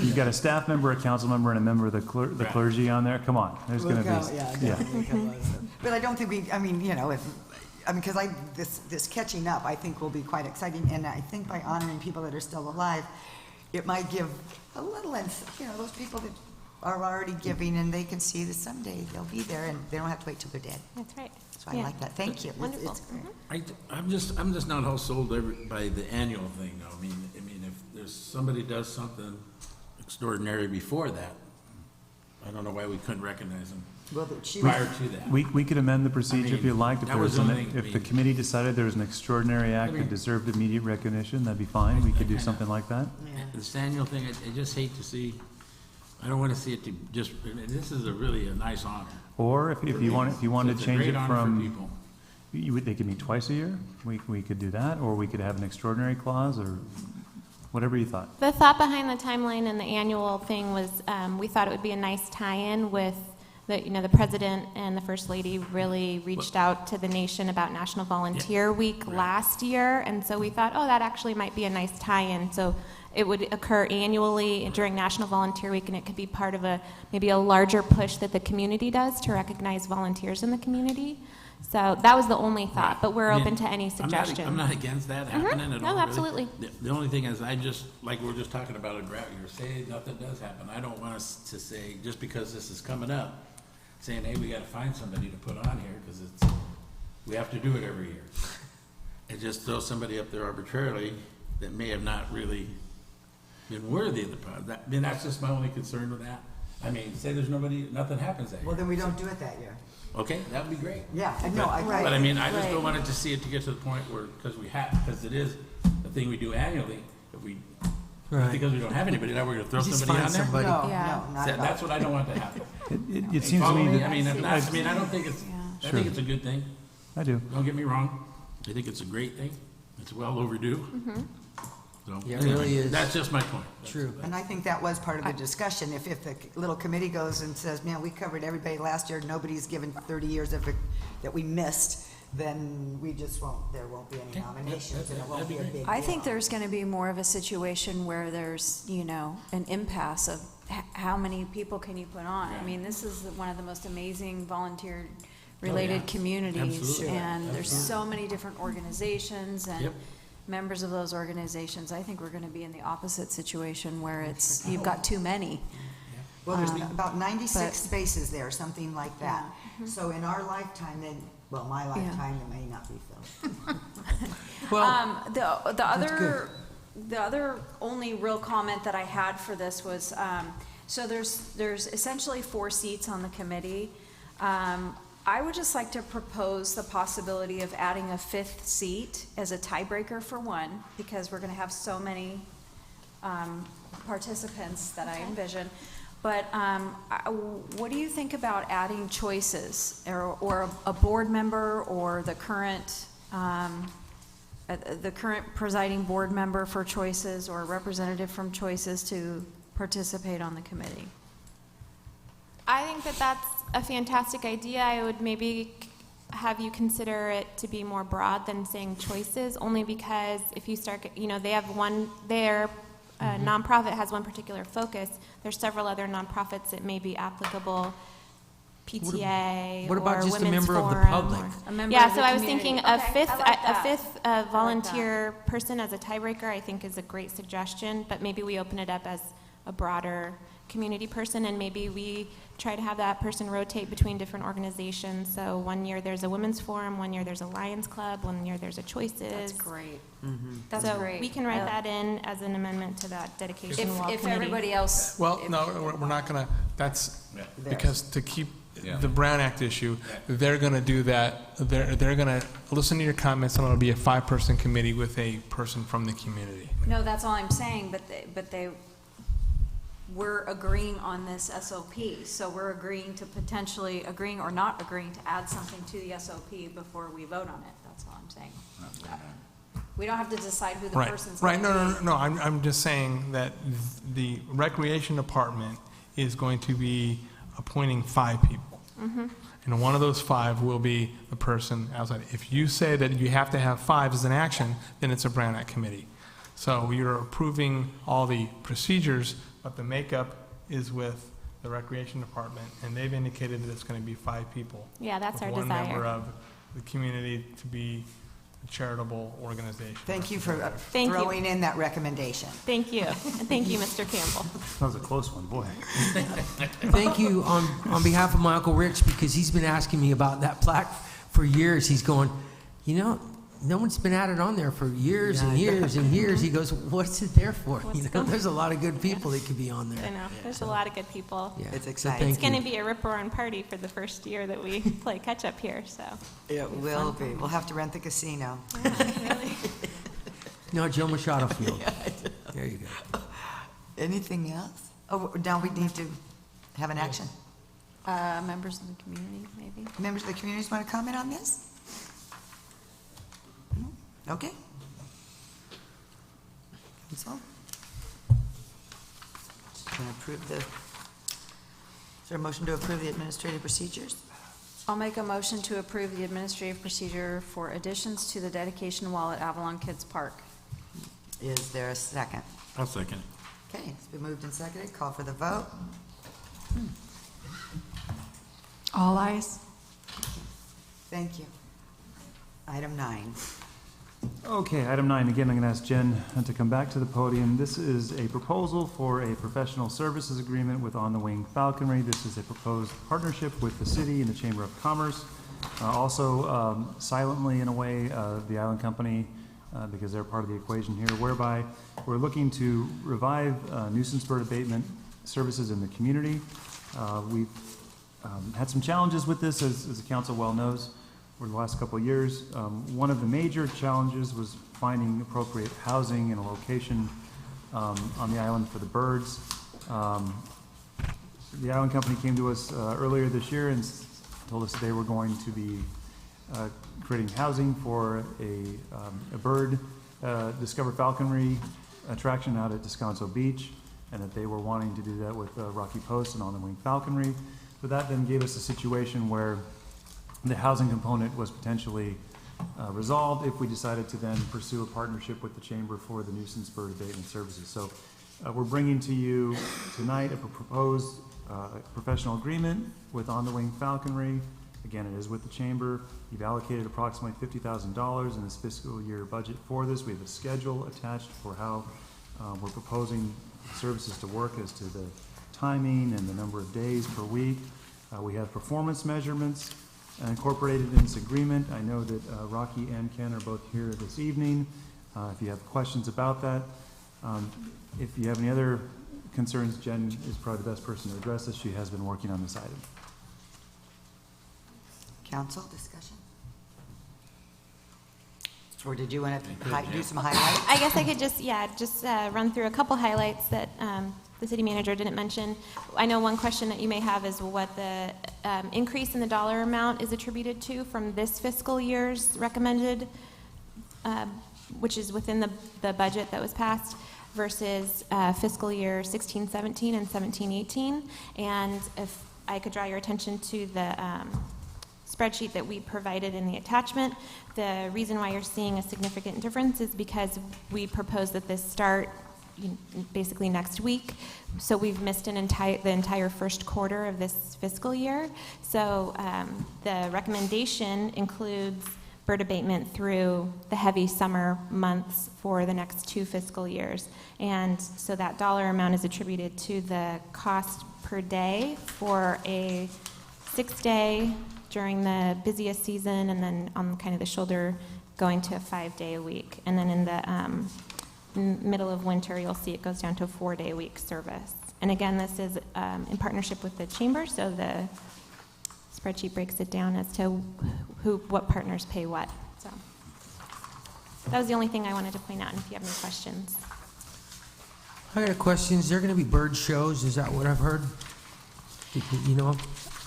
You've got a staff member, a council member, and a member of the clergy on there. Come on, there's going to be. Yeah. But I don't think because this catching up, I think will be quite exciting, and I think by honoring people that are still alive, it might give a little, those people that are already giving, and they can see that someday they'll be there, and they don't have to wait till they're dead. That's right. So I like that. Thank you. Wonderful. It's great. I'm just not all sold by the annual thing, though. I mean, if there's somebody does something extraordinary before that, I don't know why we couldn't recognize them Well, prior to that. We could amend the procedure if you liked. If that was there was the only thing, if the committee decided there was an extraordinary act that deserved immediate recognition, that'd be fine. We could do something like that. This annual thing, I just hate to see, I don't want to see it to just, this is really a nice honor. Or if you wanted to It's a change great it honor for from, people. they could meet twice a year. We could do that, or we could have an extraordinary clause, or whatever you thought. The thought behind the timeline and the annual thing was we thought it would be a nice tie-in with the president and the first lady really reached out to the nation about National Volunteer Week last year, and so we thought, that actually might be a nice tie-in. So it would occur annually during National Volunteer Week, and it could be part of maybe a larger push that the community does to recognize volunteers in the community. So that was the only thought, but we're open to any suggestions. I'm not against that happening at all. No, really. absolutely. The only thing is, like we're just talking about a drought year, say nothing does happen. I don't want us to say, just because this is coming up, saying, hey, we gotta find somebody to put on here, because we have to do it every year. And just throw somebody up there arbitrarily that may have not really been worthy of the product. That's just my only concern with that. I mean, say there's nothing happens that year. Well, then we don't do it that year. Okay, that would be great. Yeah, I know. But I mean, I just don't want it to see it to get to the point where, because it is a thing we do annually, because we don't have anybody, now we're gonna throw Just somebody find on there? somebody. No, Yeah. no, not at all. That's what I don't want to happen. It seems to me that. I don't think it's, I think it's a good thing. I do. Don't get me wrong. I think it's a great thing. It's well overdue. So, Yeah, it really is. That's just my point. True. And I think that was part of the discussion. If the little committee goes and says, man, we covered everybody last year, nobody's given 30 years of it that we missed, then there won't be any nominations, and it won't be a big deal. I think there's going to be more of a situation where there's, an impasse of how many people can you put on. I mean, this is one of the most amazing volunteer-related communities, Absolutely. and there's so many different organizations and Yep. members of those organizations. I think we're going to be in the opposite situation where you've got too many. Well, there's about 96 but- spaces there, something like that. So in our lifetime, my lifetime, it may not be filled. Well, The other only real comment that I had for this was, so there's essentially 4 seats on the committee. I would just like to propose the possibility of adding a 5th seat as a tiebreaker for one, because we're gonna have so many participants that I envision. But what do you think about adding choices, or a board member, or the current presiding board member for choices, or a representative from choices to participate on the committee? I think that that's a fantastic idea. I would maybe have you consider it to be more broad than saying choices, only because if you start, they have their nonprofit has one particular focus. There's several other nonprofits that may be applicable, PTA, What about or just a Women's member of the Forum, public? A member Yeah, of so the I was community. thinking Okay, a fifth volunteer person as a tiebreaker, I think is a great suggestion, but maybe we open it up as a broader community person, and maybe we try to have that person rotate between different organizations. So one year there's a Women's Forum, one year there's a Lions Club, one year there's a Choices. That's great. That's So great. we can write that in as an amendment to that dedication wall If committee. everybody else. Well, if- no, we're not gonna, that's, Yeah. because to keep Yeah. the Brown Act issue, they're gonna do that, they're gonna listen to your comments, and it'll be a 5-person committee with a person from the community. No, that's all I'm saying, we're agreeing on this SOP, so we're agreeing or not agreeing to add something to the SOP before we vote on it, that's all I'm saying. We don't have to decide who the Right, person's right, gonna be. no, I'm just saying that the Recreation Department is going to be appointing 5 people. And one of those 5 will be the person outside. If you say that you have to have 5 as an action, then it's a Brown Act committee. So you're approving all the procedures, but the makeup is with the Recreation Department, and they've indicated that it's going to be 5 people. Yeah, that's our With one member desire. of the community to be a charitable organization. Thank you for Thank you. throwing in that recommendation. Thank you. And thank you, Mr. Campbell. That was a close one, boy. Thank you on behalf of my Uncle Rich, because he's been asking me about that plaque for years. He's going, no one's been added on there for years and years and years. He goes, what's it there for? There's a lot of good people that could be on I there. know, there's a lot of good people. Yeah. It's So exciting. It's thank going you. to be a rip-roaring party for the first year that we play catch-up here, so. It will be. We'll have to rent the casino. No, Joe Machado Field. There you go. Anything else? Oh, now we need to have an action. Members of the community, maybe? Members of the community want to comment on this? No? Okay. So, can I approve is there a motion to approve the administrative procedures? I'll make a motion to approve the administrative procedure for additions to the dedication wall at Avalon Kids Park. Is there a second? I'll second. Okay, it's been moved and seconded. Call for the vote. All ayes. Thank you. Item 9. Okay, item 9, again, I'm going to ask Jen to come back to the podium. This is a proposal for a professional services agreement with On the Wing Falconry. This is a proposed partnership with the city and the Chamber of Commerce. Also, silently, in a way, the Island Company, because they're part of the equation here, whereby we're looking to revive nuisance bird abatement services in the community. We've had some challenges with this, as the council well knows, over the last couple of years. One of the major challenges was finding appropriate housing and a location on the island for the birds. The Island Company came to us earlier this year and told us they were going to be creating housing for a bird Discover Falconry attraction out at Descanso Beach, and that they were wanting to do that with Rocky Post and On the Wing Falconry. But that then gave us a situation where the housing component was potentially resolved if we decided to then pursue a partnership with the Chamber for the nuisance bird abatement services. So we're bringing to you tonight a proposed professional agreement with On the Wing Falconry. Again, it is with the Chamber. You've allocated approximately $50,000 in this fiscal year budget for this. We have a schedule attached for how we're proposing services to work as to the timing and the number of days per week. We have performance measurements incorporated in this agreement. I know that Rocky and Ken are both here this evening. If you have questions about that. If you have any other concerns, Jen is probably the best person to address this. She has been working on this item. Council discussion? Or did you want to do some highlights? I guess I could just run through a couple highlights that the city manager didn't mention. I know one question that you may have is what the increase in the dollar amount is attributed to from this fiscal year's recommended, which is within the budget that was passed, versus fiscal year 16-17 and 17-18. And if I could draw your attention to the spreadsheet that we provided in the attachment, the reason why you're seeing a significant difference is because we propose that this start basically next week. So we've missed the entire first quarter of this fiscal year. So the recommendation includes bird abatement through the heavy summer months for the next 2 fiscal years. And so that dollar amount is attributed to the cost per day for a 6-day during the busiest season, and then on kind of the shoulder going to a 5-day a week. And then in the middle of winter, you'll see it goes down to a 4-day a week service. And again, this is in partnership with the chamber, so the spreadsheet breaks it down as to what partners pay what. So that was the only thing I wanted to point out, and if you have any questions. I got a question. Is there going to be bird shows? Is that what I've heard? You know?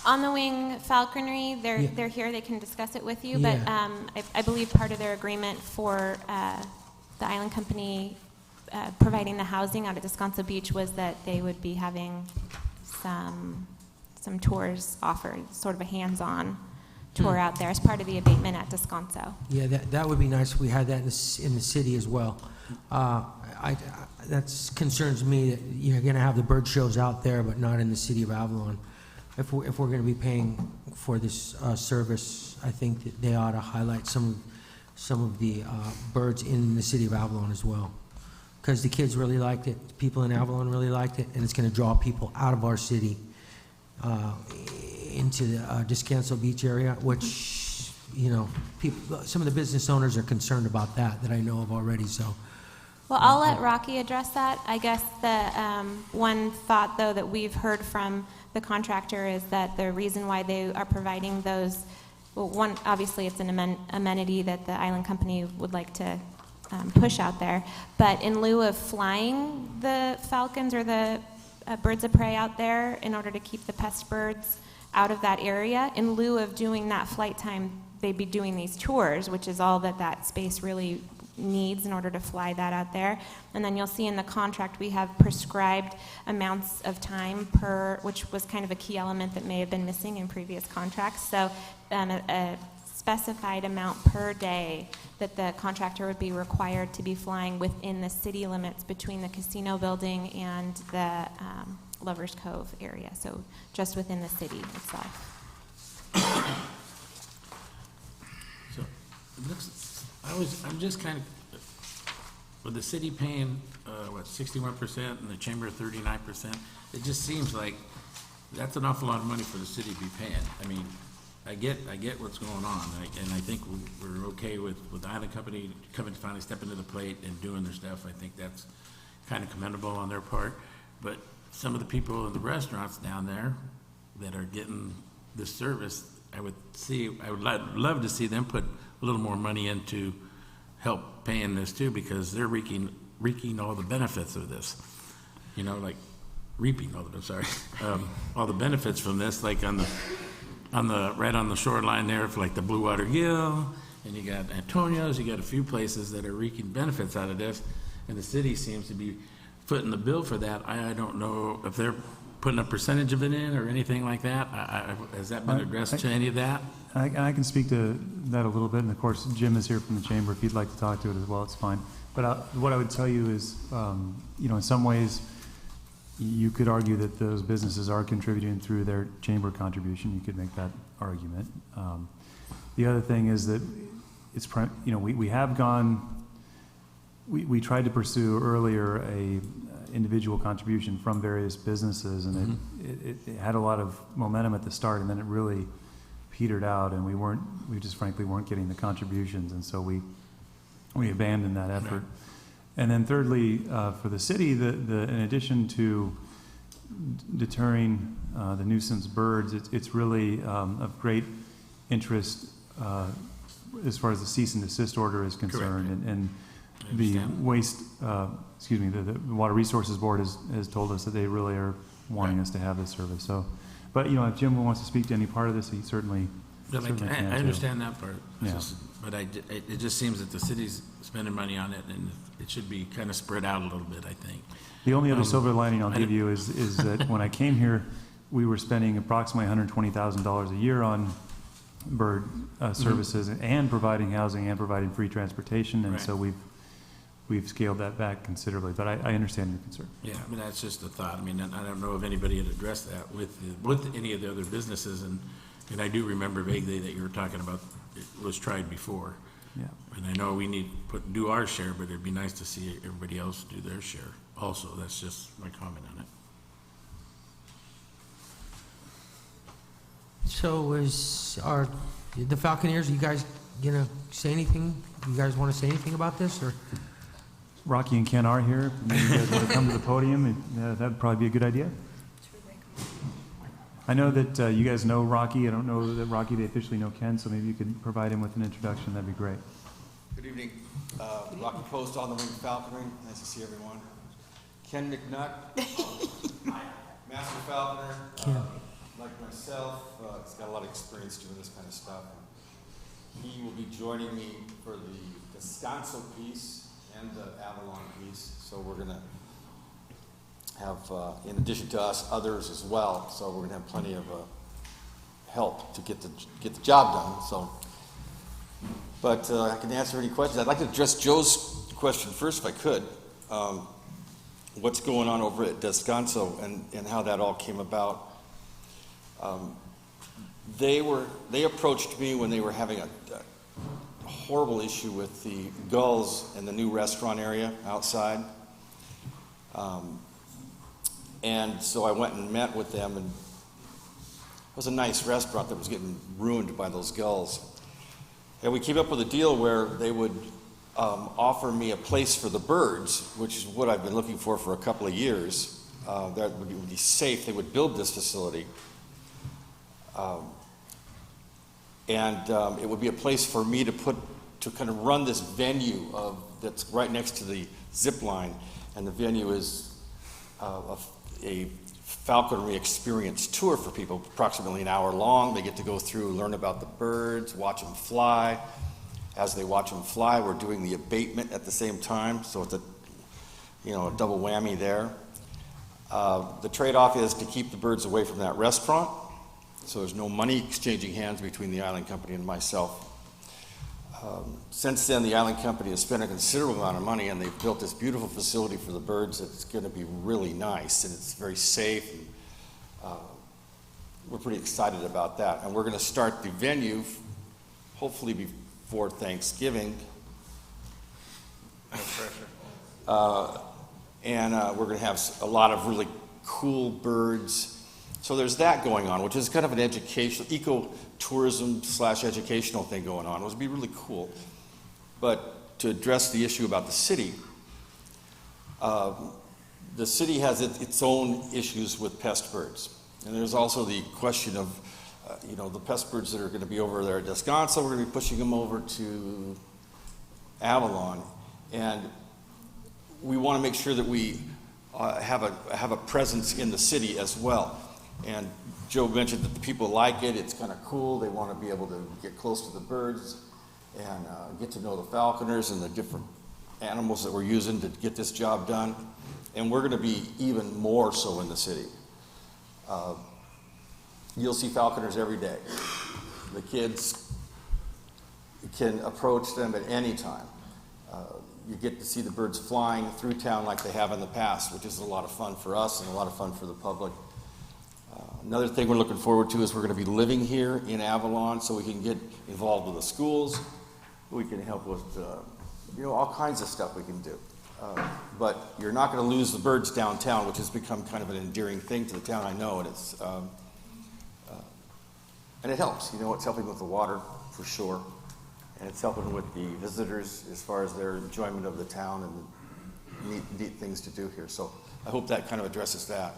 On the wing falconry, they're here. They can discuss it with you. But I believe part of their agreement for the island company providing the housing out at Descanso Beach was that they would be having some tours offered, sort of a hands-on tour out there as part of the abatement at Descanso. Yeah, that would be nice if we had that in the city as well. That concerns me that you're going to have the bird shows out there, but not in the city of Avalon. If we're going to be paying for this service, I think that they ought to highlight some of the birds in the city of Avalon as well, because the kids really liked it, people in Avalon really liked it, and it's going to draw people out of our city into the Descanso Beach area, which, you know, some of the business owners are concerned about that I know of already. So, well, I'll let Rocky address that. I guess the one thought, though, that we've heard from the contractor is that the reason why they are providing those, well, one, obviously it's an amenity that the island company would like to push out there, but in lieu of flying the falcons or the birds of prey out there in order to keep the pest birds out of that area, in lieu of doing that flight time, they'd be doing these tours, which is all that space really needs in order to fly that out there. And then you'll see in the contract we have prescribed amounts of time per, which was kind of a key element that may have been missing in previous contracts. So a specified amount per day that the contractor would be required to be flying within the city limits between the casino building and the Lover's Cove area, so just within the city itself. So, it looks, I'm just kind of, with the city paying, 61% and the chamber 39%, it just seems like that's an awful lot of money for the city to be paying. I mean, I get what's going on, and I think we're okay with the island company coming to finally stepping to the plate and doing their stuff. I think that's kind of commendable on their part. But some of the people in the restaurants down there that are getting this service, I would love to see them put a little more money into help paying this too, because they're reaping all the benefits of this. You know, like reaping all the benefits from this, like right on the shoreline there, for like the Blue Water Gill, and you got Antonio's, you got a few places that are reaping benefits out of this, and the city seems to be footing the bill for that. I don't know if they're putting a percentage of it in or anything like that. Has that been addressed to any of that? I can speak to that a little bit, and of course, Jim is here from the chamber. If you'd like to talk to it as well, it's fine. But what I would tell you is, in some ways, you could argue that those businesses are contributing through their chamber contribution. You could make that argument. The other thing is that it's, we have gone. We tried to pursue earlier a individual contribution from various businesses, and it had a lot of momentum at the start, and then it really petered out, and we just frankly weren't getting the contributions, and so we abandoned that effort. And then thirdly, for the city, in addition to deterring the nuisance birds, it's really of great interest as far as the cease and desist order is concerned. And the understand. the Water Resources Board has told us that they really are wanting us to have this service. So, but if Jim wants to speak to any part of this, he certainly But can I too. understand that part. Yeah. But it just seems that the city's spending money on it, and it should be kind of spread out a little bit, I think. The only other silver lining I'll I give don't- you is that when I came here, we were spending approximately $120,000 a year on bird services and providing housing and providing free transportation, and Right. so we've scaled that back considerably. But I understand your concern. Yeah, I mean, that's just a thought. I mean, I don't know if anybody had addressed that with any of the other businesses, and I do remember vaguely that you were talking about it was tried before. Yeah. And I know we need to do our share, but it'd be nice to see everybody else do their share also. That's just my comment on it. So are the Falconeers, you guys gonna say anything? You guys want to say anything about this, or? Rocky and Ken are here. Maybe you guys want to come to the podium? That'd probably be a good idea. I know that you guys know Rocky. I don't know that Rocky, they officially know Ken, so maybe you could provide him with an introduction. That'd be great. Good evening. Rocky Post on the Wing Falconry. Nice to see everyone. Ken McNutt, Master Falconer. Ken. Like myself, he's got a lot of experience doing this kind of stuff. He will be joining me for the Descanso piece and the Avalon piece. So we're going to have, in addition to us, others as well. So we're going to have plenty of help to get the job done. So, but I can answer any questions. I'd like to address Joe's question first, if I could. What's going on over at Descanso and how that all came about? They approached me when they were having a horrible issue with the gulls in the new restaurant area outside. And so I went and met with them, and it was a nice restaurant that was getting ruined by those gulls. And we came up with a deal where they would offer me a place for the birds, which is what I've been looking for a couple of years. That would be safe. They would build this facility. And it would be a place for me to kind of run this venue that's right next to the zip line. And the venue is a falconry experience tour for people, approximately an hour long. They get to go through, learn about the birds, watch them fly. As they watch them fly, we're doing the abatement at the same time, so it's a double whammy there. The trade-off is to keep the birds away from that restaurant, so there's no money exchanging hands between the Island Company and myself. Since then, the Island Company has spent a considerable amount of money, and they've built this beautiful facility for the birds that's going to be really nice, and it's very safe. And, we're pretty excited about that. And we're going to start the venue, hopefully before Thanksgiving. No pressure. And we're going to have a lot of really cool birds. So there's that going on, which is kind of an educational, eco-tourism / educational thing going on. It would be really cool. But to address the issue about the city has its own issues with pest birds. And there's also the question of, the pest birds that are going to be over there at Descanso, we're going to be pushing them over to Avalon. And we want to make sure that we have a presence in the city as well. And Joe mentioned that the people like it. It's kind of cool. They want to be able to get close to the birds and get to know the falconers and the different animals that we're using to get this job done. And we're going to be even more so in the city. You'll see falconers every day. The kids can approach them at any time. You get to see the birds flying through town like they have in the past, which is a lot of fun for us and a lot of fun for the public. Another thing we're looking forward to is we're going to be living here in Avalon, so we can get involved with the schools. We can help with, all kinds of stuff we can do. But you're not going to lose the birds downtown, which has become kind of an endearing thing to the town, I know, and and it helps. It's helping with the water for sure, and it's helping with the visitors as far as their enjoyment of the town and the neat things to do here. So I hope that kind of addresses that.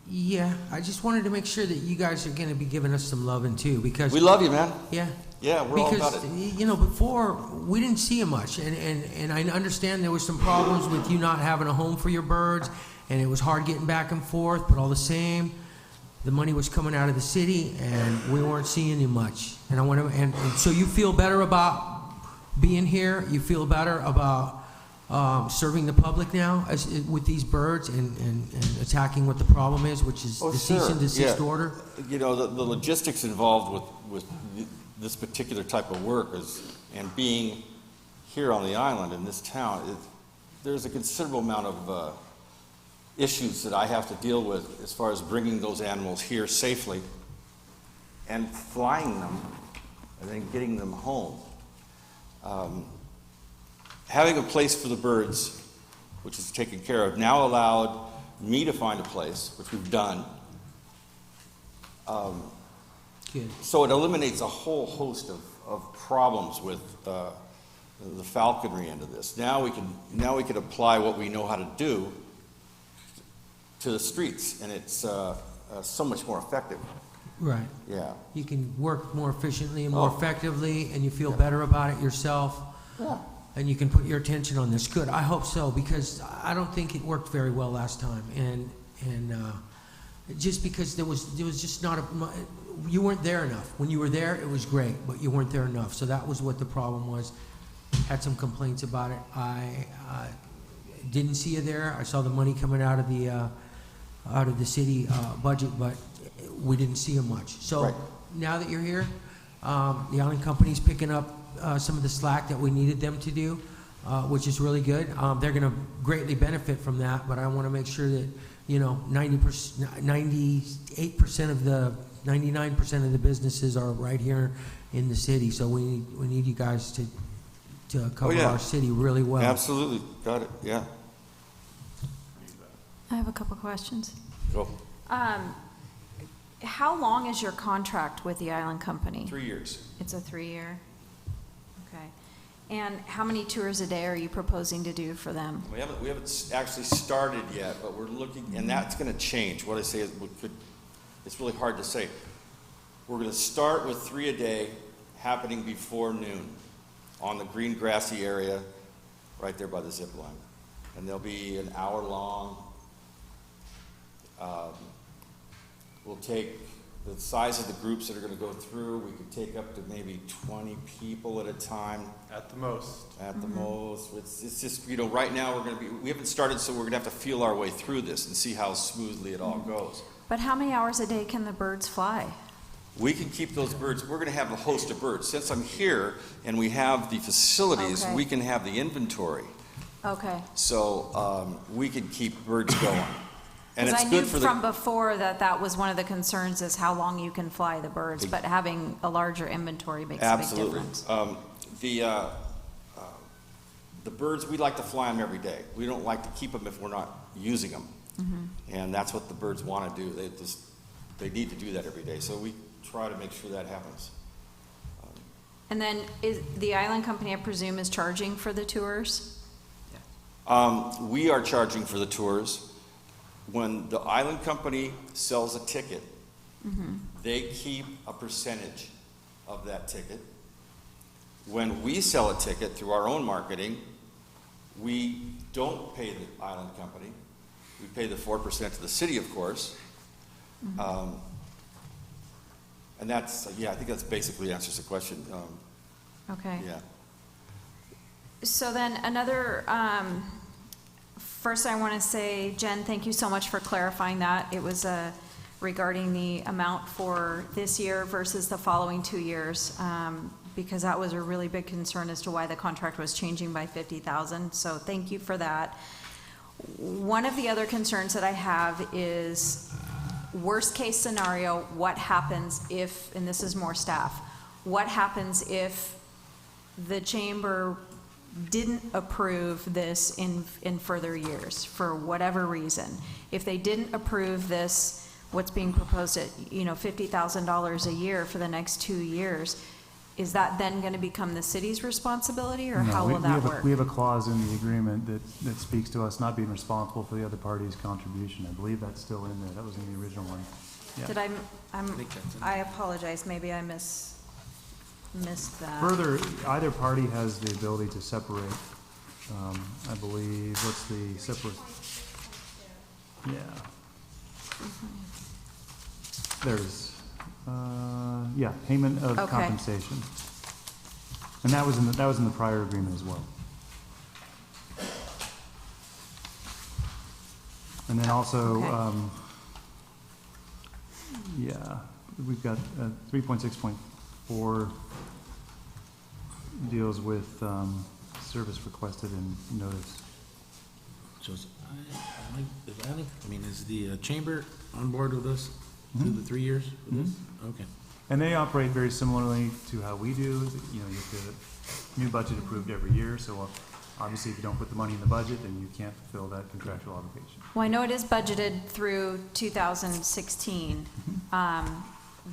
Yeah, I just wanted to make sure that you guys are gonna be giving us some loving too, because. We love you, man. Yeah. Yeah, we're all about Because, it. you know, before, we didn't see you much, and I understand there was some problems with you not having a home for your birds, and it was hard getting back and forth, but all the same, the money was coming out of the city, and we weren't seeing you much. And I want to, and so you feel better about being here? You feel better about serving the public now with these birds and attacking what the problem is, which is Oh, the cease and desist yeah. order? You know, the logistics involved with this particular type of work and being here on the island in this town, there's a considerable amount of issues that I have to deal with as far as bringing those animals here safely and flying them and then getting them home. Having a place for the birds, which is taken care of, now allowed me to find a place, which we've done. Good. So it eliminates a whole host of problems with the falconry end of this. Now we can apply what we know how to do to the streets, and it's so much more effective. Right. Yeah. You can work more efficiently and more Oh. effectively, and you feel better about it yourself. Yeah. And you can put your attention on this. Good. I hope so, because I don't think it worked very well last time, and just because there was just not you weren't there enough. When you were there, it was great, but you weren't there enough. So that was what the problem was. Had some complaints about it. I didn't see you there. I saw the money coming out of the city budget, but we didn't see you much. So Right. now that you're here, the Island Company's picking up some of the slack that we needed them to do, which is really good. They're going to greatly benefit from that, but I want to make sure that, you know, 98% of the 99% of the businesses are right here in the city. So we need you guys to cover yeah. our city really well. Absolutely. Got it. Yeah. I have a couple questions. Go. How long is your contract with the Island Company? 3 years. It's a 3-year? Okay. And how many tours a day are you proposing to do for them? We haven't actually started yet, but we're looking, and that's going to change. What I say is, it's really hard to say. We're going to start with 3 a day, happening before noon, on the green grassy area, right there by the zip line, and they'll be an hour long. We'll take the size of the groups that are going to go through. We could take up to maybe 20 people at a time. At the most. At the most. It's just, you know, right now we haven't started, so we're going to have to feel our way through this and see how smoothly it all goes. But how many hours a day can the birds fly? We can keep those birds. We're going to have a host of birds. Since I'm here and we have the facilities, Okay. we can have the inventory. Okay. So we can keep birds going. And it's Because I good knew for from the. before that was one of the concerns is how long you can fly the birds, but having a larger inventory makes a big Absolutely. difference. The birds, we like to fly them every day. We don't like to keep them if we're not using them. And that's what the birds want to do. They need to do that every day. So we try to make sure that happens. And then is the Island Company, I presume, is charging for the tours? We are charging for the tours. When the Island Company sells a ticket, they keep a percentage of that ticket. When we sell a ticket through our own marketing, we don't pay the Island Company. We pay the 4% to the city, of course. And that's, I think that's basically answers the question. Okay. Yeah. So then another, first I want to say, Jen, thank you so much for clarifying that. It was regarding the amount for this year versus the following 2 years, because that was a really big concern as to why the contract was changing by $50,000. So thank you for that. One of the other concerns that I have is worst case scenario, what happens if, and this is more staff, what happens if the chamber didn't approve this in further years for whatever reason? If they didn't approve this, what's being proposed at, $50,000 a year for the next 2 years, is that then going to become the city's responsibility, or No, how we- will we that have a- work? We have a clause in the agreement that speaks to us not being responsible for the other party's contribution. I believe that's still in there. That was in the original one. Yeah. Did I apologize, maybe I missed that. Further, either party has the ability to separate, I believe, what's the separate? Yeah. There's, yeah, payment of Okay. compensation. And that was in the prior agreement as well. And then also, Okay. yeah, we've got 3.6.4 deals with service requested and notice. So is the chamber on board with us through the 3 years with this? Okay. And they operate very similarly to how we do. You know, you have to, new budget approved every year, so obviously if you don't put the money in the budget, then you can't fulfill that contractual obligation. Well, I know it is budgeted through 2016,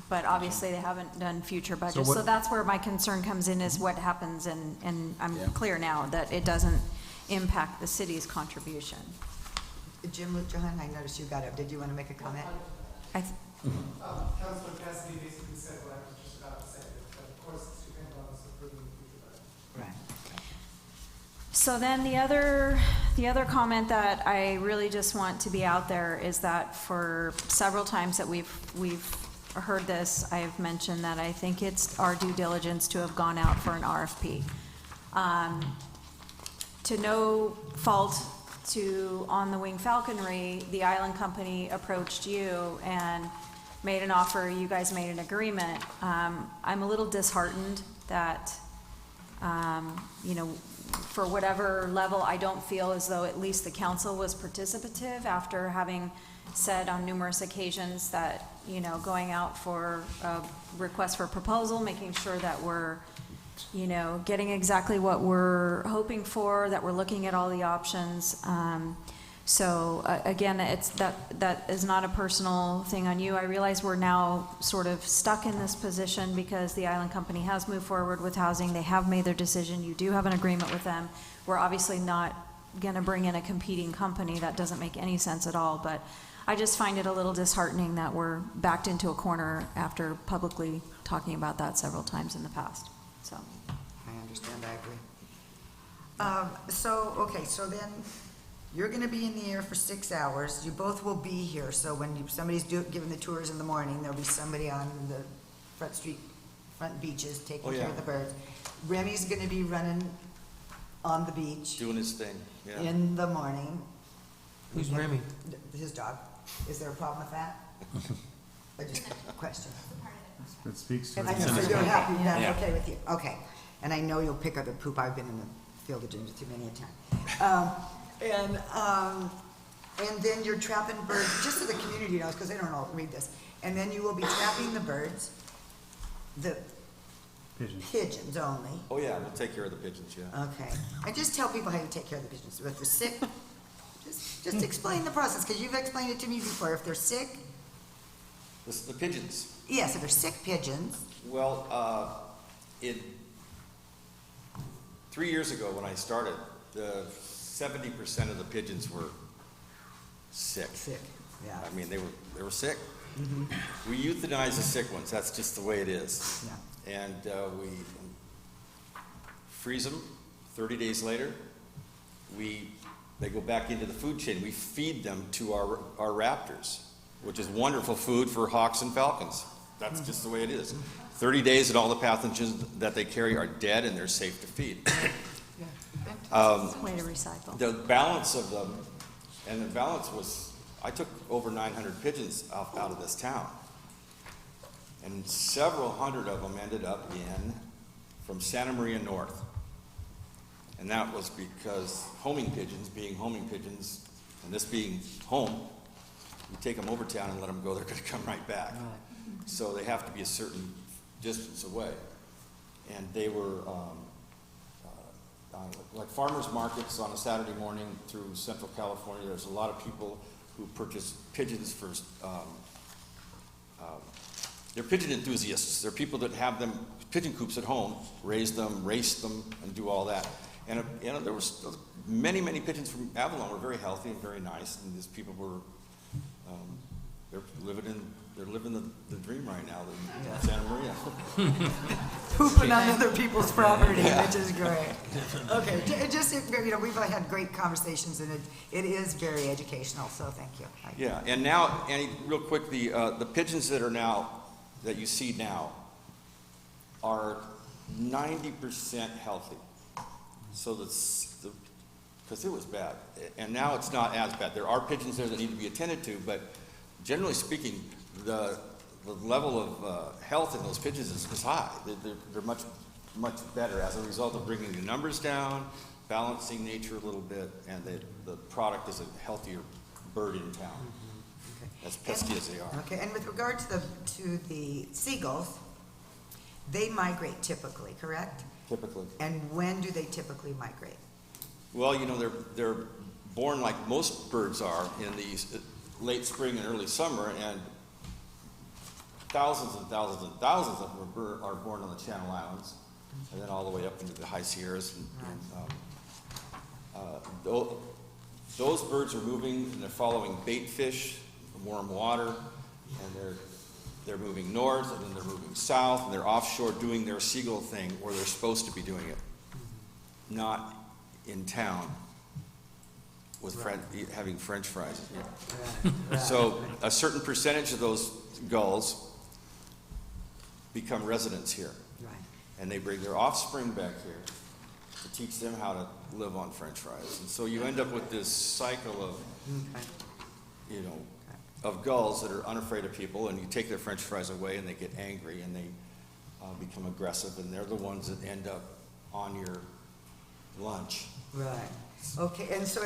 but obviously they haven't done future budgets. what- So that's where my concern comes in, is what happens, and I'm Yeah. clear now that it doesn't impact the city's contribution. Jim Lujan, I noticed you got up. Did you want to make a comment? Councilman Cassidy basically said what I was just about to say, but of course, it's dependent on us approving the future budget. Right. So then the other comment that I really just want to be out there is that for several times that we've heard this, I've mentioned that I think it's our due diligence to have gone out for an RFP. To no fault to On the Wing Falconry, the Island Company approached you and made an offer, you guys made an agreement. I'm a little disheartened that, you know, for whatever level, I don't feel as though at least the council was participative after having said on numerous occasions that, you know, going out for a request for proposal, making sure that we're, you know, getting exactly what we're hoping for, that we're looking at all the options. So again, that is not a personal thing on you. I realize we're now sort of stuck in this position because the Island Company has moved forward with housing. They have made their decision. You do have an agreement with them. We're obviously not going to bring in a competing company. That doesn't make any sense at all. But I just find it a little disheartening that we're backed into a corner after publicly talking about that several times in the past. So. I understand, I agree. So then, you're gonna be in the air for 6 hours, you both will be here, so when somebody's giving the tours in the morning, there'll be somebody on the front beaches taking care of the birds. Remy's gonna be running on the beach Doing his thing, yeah. in the morning. Who's Remy? His dog. Is there a problem with that? I just question. It speaks to. I know, so you're happy, that's okay with you, okay. And I know you'll pick up the poop, I've been in the field of dreams too many a time. And then you're trapping birds, just so the community knows, because they don't all read this. And then you will be trapping the birds, the pigeons only. Oh, yeah, we'll take care of the pigeons, yeah. Okay. And just tell people how you take care of the pigeons. If they're sick, just explain the process, because you've explained it to me before. If they're sick, This is the pigeons. yes, if they're sick pigeons, Well, 3 years ago when I started, 70% of the pigeons were sick. yeah. I mean, they were sick. We euthanize the sick ones, that's just the way it is. Yeah. And we freeze them, 30 days later, they go back into the food chain. We feed them to our raptors, which is wonderful food for hawks and falcons. That's just the way it is. 30 days and all the pathogens that they carry are dead and they're safe to feed. Way to recycle. The balance of them, and the balance was, I took over 900 pigeons out of this town. And several hundred of them ended up from Santa Maria North. And that was because homing pigeons, and this being home, you take them over town and let them go, they're gonna come right back. So they have to be a certain distance away. And they were, like farmers markets on a Saturday morning through Central California, there's a lot of people who purchase pigeons for they're pigeon enthusiasts. They're people that have them, pigeon coops at home, raise them, race them, and do all that. And there was many, many pigeons from Avalon were very healthy and very nice, and these people were, they're living the dream right now in Santa Maria. Pooping on other people's property, which is great. Okay, just, we've had great conversations, and it is very educational, so thank you. Yeah, and now, Annie, real quick, the pigeons that you see now are 90% healthy. So because it was bad, and now it's not as bad. There are pigeons there that need to be attended to, but generally speaking, the level of health in those pigeons is high. They're much, much better as a result of bringing the numbers down, balancing nature a little bit, and the product is a healthier bird in town, as pesky as they are. Okay, and with regard to the seagulls, they migrate typically, correct? Typically. And when do they typically migrate? Well, they're born like most birds are in the late spring and early summer, and thousands and thousands and thousands of them are born on the Channel Islands, and then all the way up into the high Sierras. Those birds are moving, and they're following bait fish, warm water, and they're moving north, and then they're moving south, and they're offshore doing their seagull thing where they're supposed to be doing it, not in town with having French fries. Yeah. So a certain percentage of those gulls become residents here, and they bring their offspring back here to teach them how to live on French fries. And so you end up with this cycle of, of gulls that are unafraid of people, and you take their French fries away, and they get angry, and they become aggressive, and they're the ones that end up on your lunch. Right. Okay, and so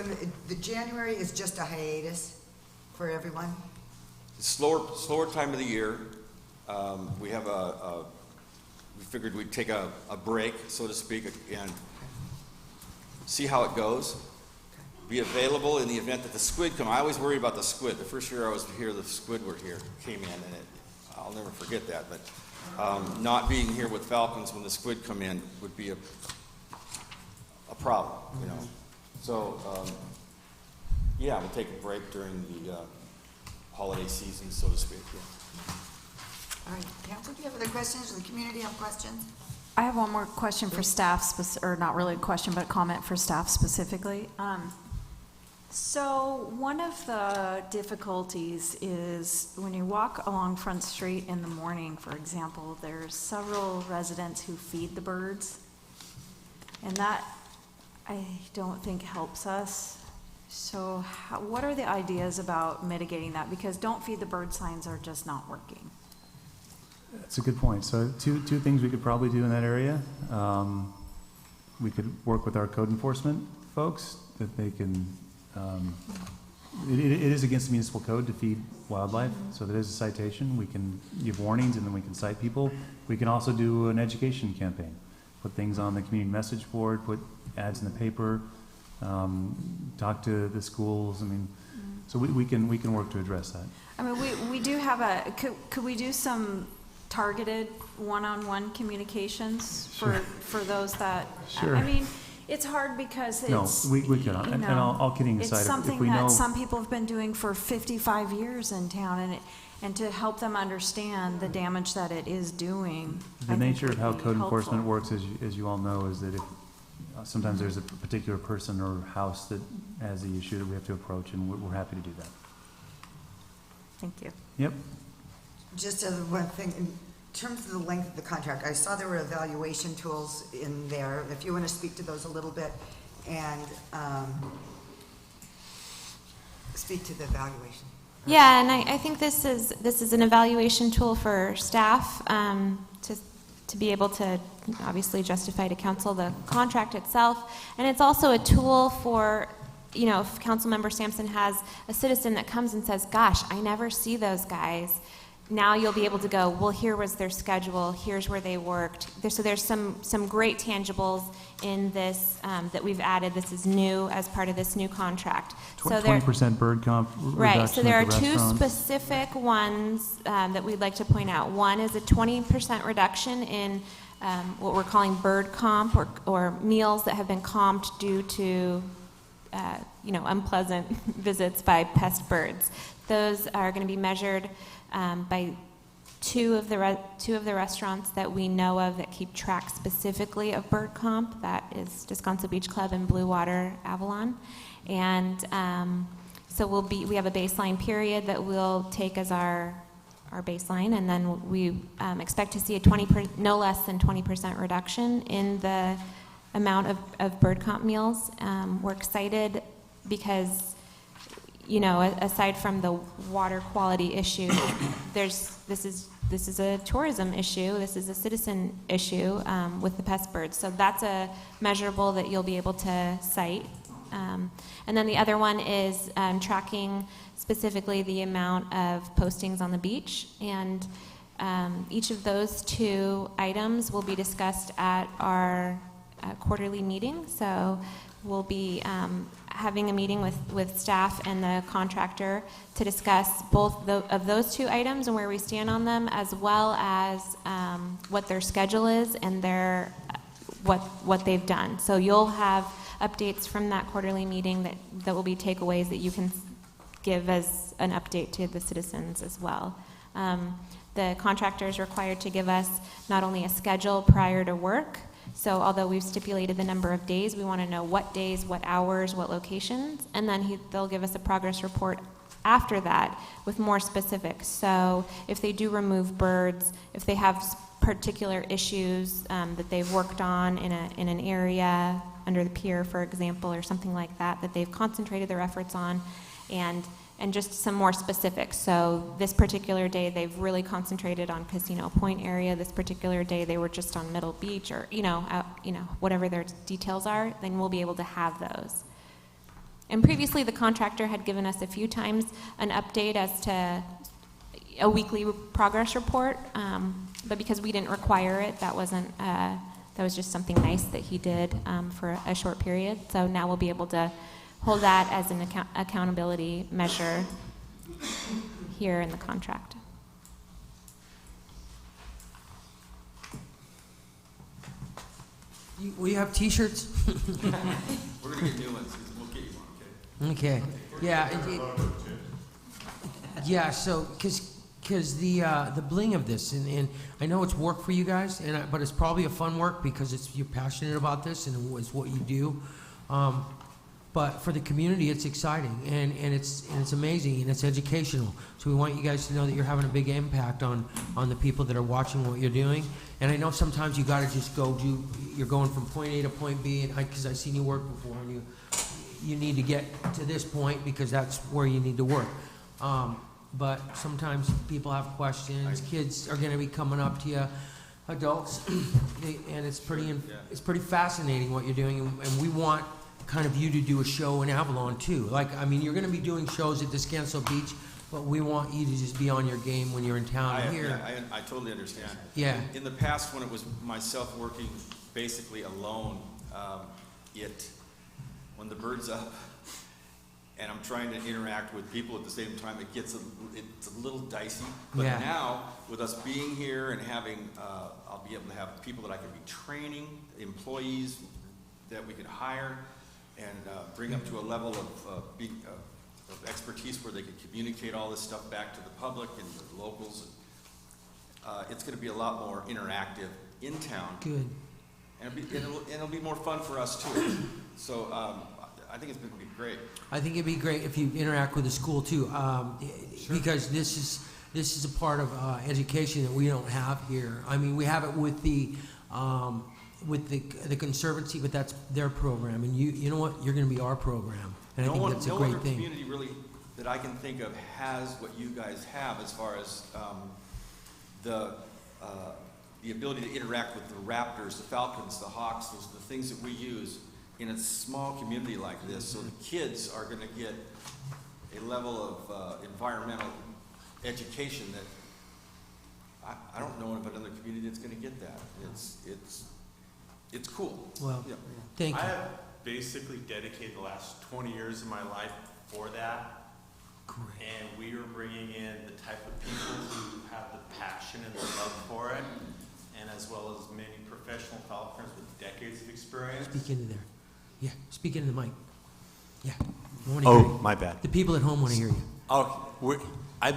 the January is just a hiatus for everyone? Slower time of the year. We have we figured we'd take a break, so to speak, and see how it goes. Be available in the event that the squid come. I always worry about the squid. The first year I was here, the squid came in, and I'll never forget that. But not being here with falcons when the squid come in would be a problem, So, we'll take a break during the holiday season, so to speak. Yeah. All right, Council, do you have other questions? Does the community have questions? I have one more question for staff, or not really a question, but a comment for staff specifically. So one of the difficulties is when you walk along Front Street in the morning, for example, there's several residents who feed the birds, and that I don't think helps us. So what are the ideas about mitigating that? Because don't feed the bird signs are just not working. That's a good point. So two things we could probably do in that area. We could work with our code enforcement folks that they can, it is against the municipal code to feed wildlife, so there is a citation. We can give warnings, and then we can cite people. We can also do an education campaign, put things on the community message board, put ads in the paper, talk to the schools. So we can work to address that. We do have could we do some targeted one-on-one communications for those that, Sure. It's hard because it's... No, we could, and all kidding aside, it's something if we know... that some people have been doing for 55 years in town, and to help them understand the damage that it is doing. The nature of how code enforcement works, as you all know, is that if sometimes there's a particular person or house that has the issue that we have to approach, and we're happy to do that. Thank you. Yep. Just as one thing, in terms of the length of the contract, I saw there were evaluation tools in there. If you want to speak to those a little bit, and speak to the evaluation. Yeah, and I think this is an evaluation tool for staff to be able to obviously justify to council the contract itself, and it's also a tool for, if Councilmember Sampson has a citizen that comes and says, "Gosh, I never see those guys. now you'll be able to go, well, here was their schedule, here's where they worked. So there's some great tangibles in this that we've added. This is new as part of this new contract. So there- 20% bird comp Right, reduction so there are at the two restaurants. specific ones that we'd like to point out. One is a 20% reduction in what we're calling bird comp, or meals that have been comped due to unpleasant visits by pest birds. Those are going to be measured by two of the restaurants that we know of that keep track specifically of bird comp. That is Descanso Beach Club and Blue Water Avalon. And so we have a baseline period that we'll take as our baseline, and then we expect to see a no less than 20% reduction in the amount of bird comp meals. We're excited because, aside from the water quality issue, this is a tourism issue. This is a citizen issue with the pest birds. So that's a measurable that you'll be able to cite. And then the other one is tracking specifically the amount of postings on the beach. And each of those two items will be discussed at our quarterly meeting. So we'll be having a meeting with staff and the contractor to discuss both of those two items and where we stand on them, as well as what their schedule is and what they've done. So you'll have updates from that quarterly meeting that will be takeaways that you can give as an update to the citizens as well. The contractor is required to give us not only a schedule prior to work, so although we've stipulated the number of days, we want to know what days, what hours, what locations, and then they'll give us a progress report after that with more specifics. So if they do remove birds, if they have particular issues that they've worked on in an area under the pier, for example, or something like that they've concentrated their efforts on, and just some more specifics. So this particular day, they've really concentrated on Casino Point area. This particular day, they were just on Middle Beach, or whatever their details are. Then we'll be able to have those. And previously, the contractor had given us a few times an update as to a weekly progress report, but because we didn't require it, that was just something nice that he did for a short period. So now we'll be able to hold that as an accountability measure here in the contract. We have T-shirts? We're gonna get new ones, we'll get you one, okay? Okay. Yeah. Yeah. So, because the bling of this, and I know it's work for you guys, but it's probably a fun work because you're passionate about this and it's what you do. But for the community, it's exciting and it's amazing and it's educational. So we want you guys to know that you're having a big impact on the people that are watching what you're doing. And I know sometimes you got to just you're going from point A to point B, and because I've seen you work before, and you need to get to this point because that's where you need to work. But sometimes people have questions. Kids are going to be coming up to you, adults, and it's pretty fascinating what you're doing. And we want kind of you to do a show in Avalon too. You're going to be doing shows at Descanso Beach, but we want you to just be on your game when you're in town here. I totally understand. Yeah. In the past, when it was myself working basically alone, when the bird's up and I'm trying to interact with people at the same time, it's a little dicey. But Yeah. now, with us being here and having, I'll be able to have people that I can be training, employees that we could hire, and bring up to a level of expertise where they can communicate all this stuff back to the public and the locals. It's going to be a lot more interactive in town. Good. And it'll be more fun for us too. So I think it's going to be great. I think it'd be great if you interact with the school too, because this is a part of education that we don't have here. I mean, we have it with the Conservancy, but that's their program, and you know what? You're going to be our program, and I think that's a great thing. No other community really that I can think of has what you guys have as far as the ability to interact with the Raptors, the Falcons, the Hawks, those are the things that we use in a small community like this. So the kids are going to get a level of environmental education that I don't know of another community that's gonna get that. It's cool. Well, Yeah. thank you. I have basically dedicated the last 20 years of my life for that. And we are bringing in the type of people who have the passion and the love for it, and as well as many professional falconers with decades of experience. Speak into there. Yeah, speak into the mic. Yeah. I wanna hear you. My bad. The people at home want to hear you. Okay, I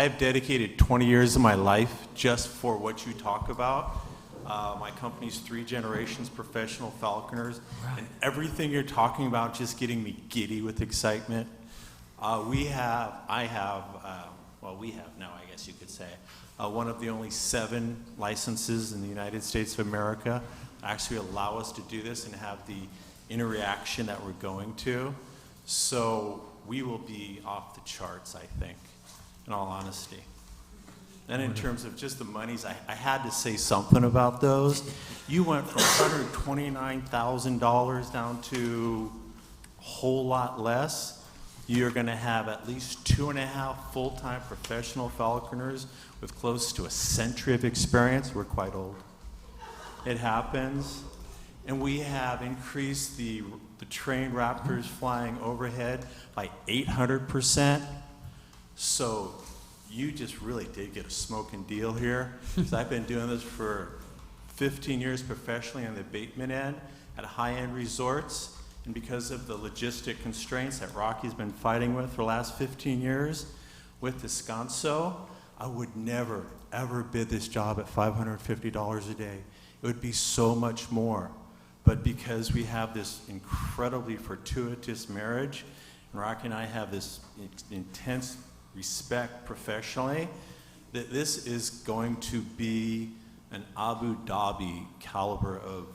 have dedicated 20 years of my life just for what you talk about. My company's 3 generations professional falconers, and everything you're talking about just getting me giddy with excitement. We have now, I guess you could say, one of the only 7 licenses in the United States of America actually allow us to do this and have the interaction that we're going to. So we will be off the charts, I think, in all honesty. Then in terms of just the monies, I had to say something about those. You went from $129,000 down to a whole lot less. You're going to have at least 2.5 full-time professional falconers with close to a century of experience. We're quite old. It happens. And we have increased the trained raptors flying overhead by 800%. So you just really did get a smoking deal here. 'Cause I've been doing this for 15 years professionally on the abatement end at high-end resorts. And because of the logistic constraints that Rocky's been fighting with for the last 15 years with Descanso, I would never, ever bid this job at $550 a day. It would be so much more. But because we have this incredibly fortuitous marriage, and Rocky and I have this intense respect professionally, that this is going to be an Abu Dhabi caliber of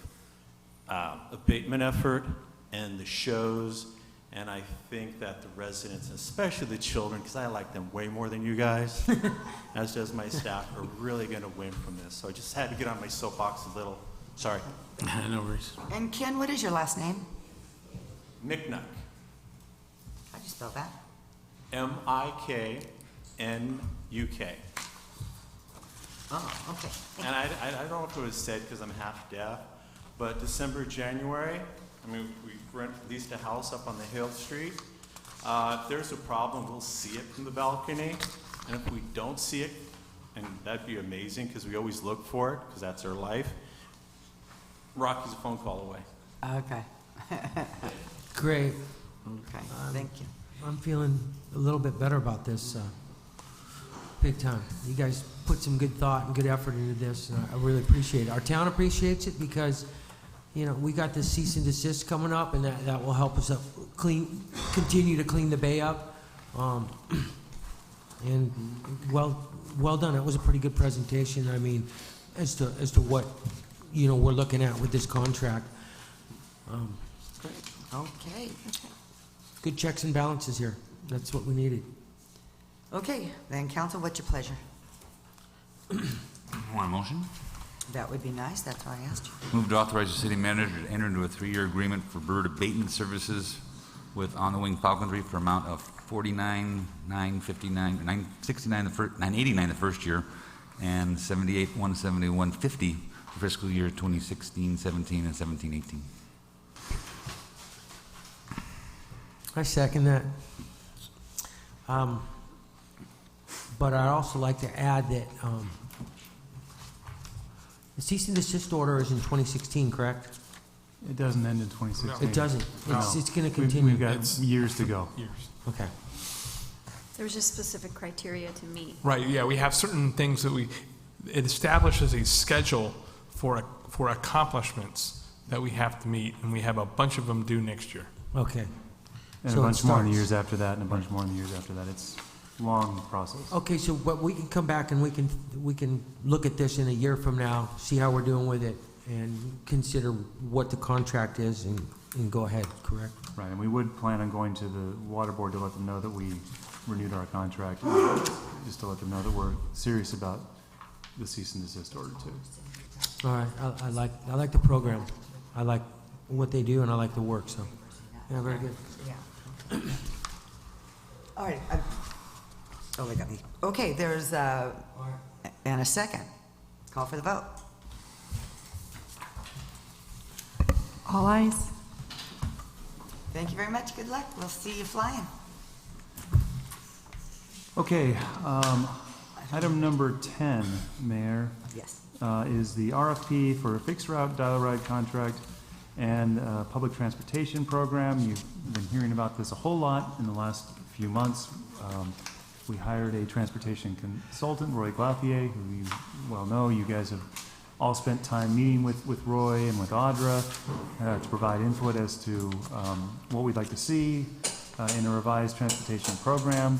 abatement effort and the shows, and I think that the residents, especially the children, because I like them way more than you guys, as does my staff, are really going to win from this. So I just had to get on my soapbox a little. Sorry. No worries. And Ken, what is your last name? Micknuck. How'd you spell that? M-I-K-N-U-K. Oh, okay. And I don't know if it was said because I'm half deaf, but December, January, I mean, we leased a house up on the Hill Street. If there's a problem, we'll see it from the balcony. And if we don't see it, and that'd be amazing because we always look for it because that's our life, Rocky's a phone call away. Okay. Great. Okay, thank you. I'm feeling a little bit better about this, big time. You guys put some good thought and good effort into this, and I really appreciate it. Our town appreciates it because, you know, we got this cease and desist coming up, and that will help us continue to clean the bay up. And well done. It was a pretty good presentation. I mean, as to what, you know, we're looking at with this contract. Okay. Good checks and balances here. That's what we needed. Okay, then council, what's your pleasure? Want a motion? That would be nice, that's why I asked you. Move to authorize the city manager to enter into a 3-year agreement for bird abatement services with On the Wing Falconry for amount of $49,989 the first year, and $78,171.50 for fiscal year 2016, 17, and 17, 18. I second that. But I'd also like to add that the cease and desist order is in 2016, correct? It doesn't end in 2016. It doesn't. No. It's going to We've continue. got years to go. Okay. There's just specific criteria to meet. Right, yeah, we have certain things that it establishes a schedule for accomplishments that we have to meet, and we have a bunch of them due next year. Okay. And So a it bunch more in the starts- years after that, and a bunch more in the years after that. It's a long process. Okay, so but we can come back and we can look at this in a year from now, see how we're doing with it, and consider what the contract is and go ahead, correct? Right, and we would plan on going to the water board to let them know that we renewed our contract, just to let them know that we're serious about the cease and desist order too. All right, I like the program. I like what they do and I like the work, so, yeah, very good. Yeah. All right. Oh, they got me. Okay, there's And a second. Call for the vote. All eyes. Thank you very much. Good luck. We'll see you flying. Okay, item number 10, Mayor, Yes. is the RFP for a fixed route dial-a-ride contract and public transportation program. You've been hearing about this a whole lot in the last few months. We hired a transportation consultant, Roy Glauthier, who you well know. You guys have all spent time meeting with Roy and with Audra to provide input as to what we'd like to see in a revised transportation program.